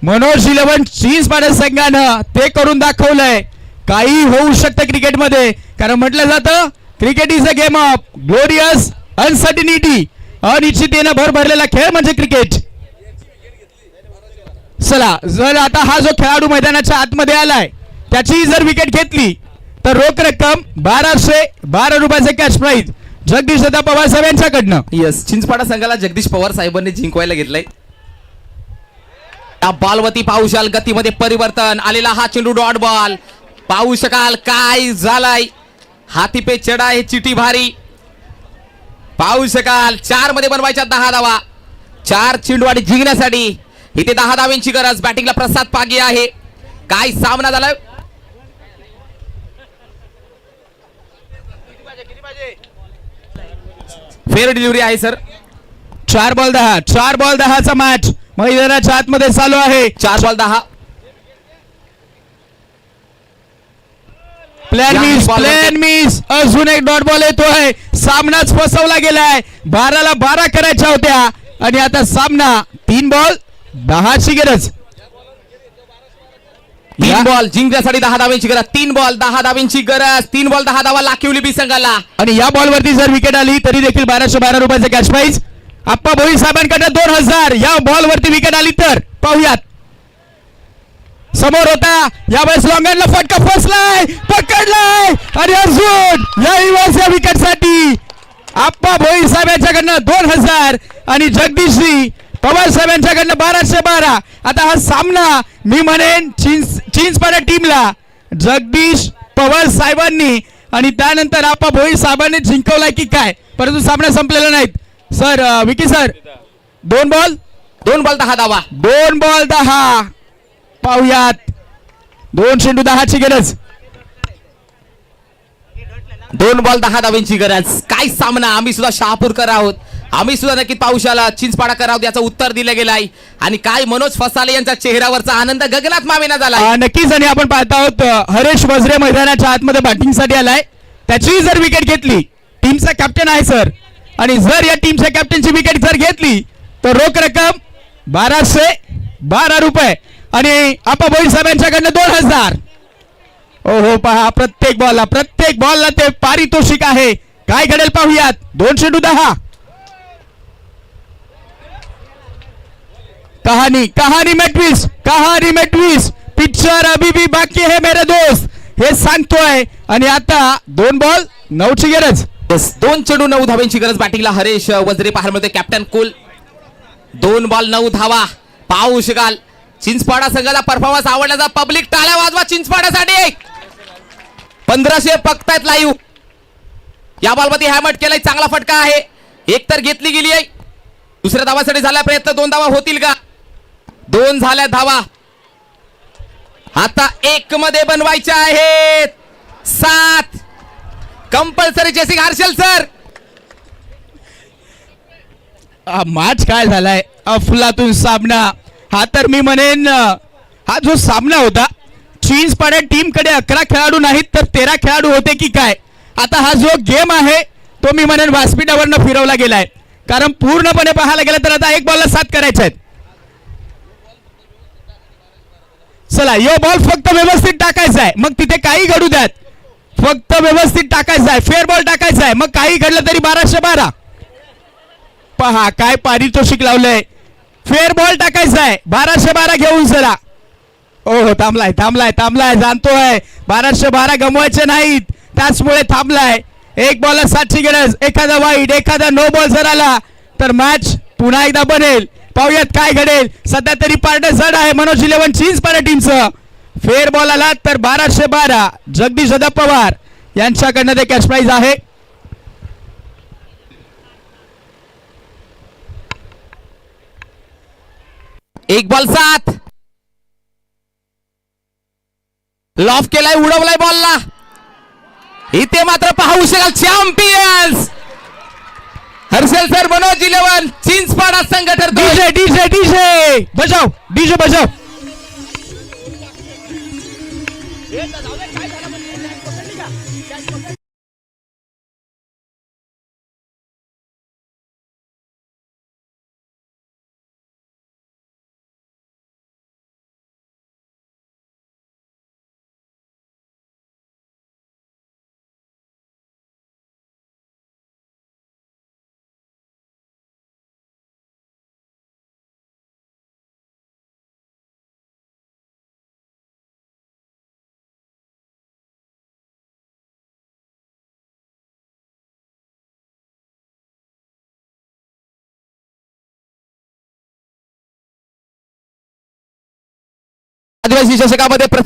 मनोज 11 चिंचपाडा संघानं ते करून दाखवलंय. काही होऊ शकतं क्रिकेटमध्ये, कारण म्हटलं जातं cricket is a game of glorious uncertainty. अनिश्चिततेनं भर भरलेला खेळ म्हणजे क्रिकेट. चला, जर आता हा जो खेळाडू मैदानाच्या आतमध्ये आलाय त्याची जर विकेट घेतली तर रोख रक्कम 1212 रुपयाचे कॅश प्राइज जगदीश दादा पवार साहेब यांच्याकडनं. यस, चिंचपाडा संघाला जगदीश पवार साहेबांनी जिंकवायला घेतलंय. या बॉलवरती पाहू शकाल, गतीमध्ये परिवर्तन आलेला हा चेंडू डॉट बॉल पाहू शकाल. काय झालाय, हाती पे चढा आहे चिटी भारी. पाहू शकाल 4 मध्ये बनवायच्या 10 धावा. 4 चेंडू आणि जिंकण्यासाठी इथे 10 धाव्यांची गरज. बॅटिंगला प्रसाद पागी आहे. काय सामना झालाय, फेअर डिलिव्हरी आहे सर. 4 बॉल 10चा मॅच मैदानाच्या आतमध्ये चालू आहे. 4 बॉल 10. Plan miss. अजून एक डॉट बॉल येतोय. सामनाच फसवला गेलाय. 12ला 12 करायच्या होत्या, आणि आता सामना 3 बॉल 10ची गरज. 3 बॉल जिंकण्यासाठी 10 धाव्यांची गरज. 3 बॉल 10 धाव्यांची गरज. 3 बॉल 10 धावा लाखिवली बी संघाला. आणि या बॉल वरती जर विकेट आली तरी देखील 1212 रुपयाचे कॅश प्राइज. आप्पा भोई साहेबांकडे 2000. या बॉल वरती विकेट आली तर पाहूयात. समोर होता, यावेळेस लॉंगनला फटका फसलाय, पकडलाय, आणि अजून या विकेटसाठी आप्पा भोई साहेब यांच्याकडनं 2000 आणि जगदीशजी पवार साहेब यांच्याकडनं 1212. आता हा सामना मी म्हणेन चिंचपाडा टीमला जगदीश पवार साहेबांनी आणि त्यानंतर आप्पा भोई साहेबांनी जिंकवलाय की काय, परंतु सामना संपलेला नाहीत. सर, विकी सर, 2 बॉल 10 धावा. 2 बॉल 10. पाहुयात 2 चेंडू 10ची गरज. 2 बॉल 10 धाव्यांची गरज. काय सामना. आम्ही सुद्धा शहापूरकर आहोत, आम्ही सुद्धा नक्की पाऊशाला चिंचपाडाकर आहोत याचं उत्तर दिलं गेलं आहे. आणि काय मनोज फसाले यांच्या चेहऱ्यावरचा आनंद गगनात मावेना झाला. नक्कीच. आणि आपण पाहत आहोत हरेश वज्रे मैदानाच्या आतमध्ये बॅटिंगसाठी आलाय. त्याची जर विकेट घेतली, टीमचा कॅप्टन आहे सर, आणि जर या टीमच्या कॅप्टनची विकेट जर घेतली तर रोख रक्कम 1212 रुपये आणि आप्पा भोई साहेब यांच्याकडनं 2000. ओहो, पहा प्रत्येक बॉलला ते पारितोषिक आहे. काय घडेल पाहूयात. 2 चेंडू 10. कहानी में ट्विस्ट. पिक्चर अभी भी बाकी है मेरे दोस्त, हे सांगतोय. आणि आता 2 बॉल 9ची गरज. Yes, 2 चेंडू 9 धावांची गरज. बॅटिंगला हरेश वज्रे पाहायला मिळते. कॅप्टन कुल 2 बॉल 9 धावा. पाहू शकाल चिंचपाडा संघाचा परफॉर्मन्स आवडल्याचा पब्लिक टाळ्या वाजवा चिंचपाड्यासाठी. 1500 बघतायत लाईव्ह. या बॉलमध्ये हॅमट केलाय. चांगला फटका आहे. एक तर घेतली गेली आहे. दुसऱ्या धावासाठी झाला प्रयत्न. 2 धावा होतील का? 2 झाल्या धावा. आता 1 मध्ये बनवायच्या आहेत. 7 compulsory chasing. Harshal sir match काय झालाय अफलातून सामना. हा तर मी म्हणेन हा जो सामना होता चिंचपाड्या टीम कडे 11 खेळाडू नाहीत तर 13 खेळाडू होते की काय. आता हा जो गेम आहे तो मी म्हणेन व्यासपीठावरनं फिरवला गेलाय. कारण पूर्णपणे पाहायला गेलं तर आता 1 बॉलला 7 करायचे आहेत. चला यो बॉल फक्त व्यवस्थित टाकायचा आहे. मग तिथे काही घडू द्यात. फक्त व्यवस्थित टाकायचा आहे. फेअर बॉल टाकायचा आहे. मग काही घडलं तरी 1212. पहा काय पारितोषिक लावलंय. फेअर बॉल टाकायचा आहे. 1212 घेऊन चला. हो थांबलाय थांबलाय थांबलाय. जाणतोय 1212 गमवायचे नाहीत त्याचमुळे थांबलाय. 1 बॉलला 7ची गरज. एखादा वाईड एखादा नो बॉल जर आला तर मॅच पुन्हा एकदा बनेल. पाहूयात काय घडेल. सध्या तरी पार्ट जड आहे मनोज 11 चिंचपाडा टीमचं. फेअर बॉल आला तर 1212 जगदीश दादा पवार यांच्याकडनं ते कॅश प्राइज आहे. एक बॉल 7. लॉफ केलाय. उडवलाय बॉलला. इथे मात्र पाहू शकाल चॅम्पियन्स हर्षल सर मनोज 11 चिंचपाडा संघ ठरतो. डीजे डीजे डीजे बजाव. डीजे बजाव. आदिवासी चषकामध्ये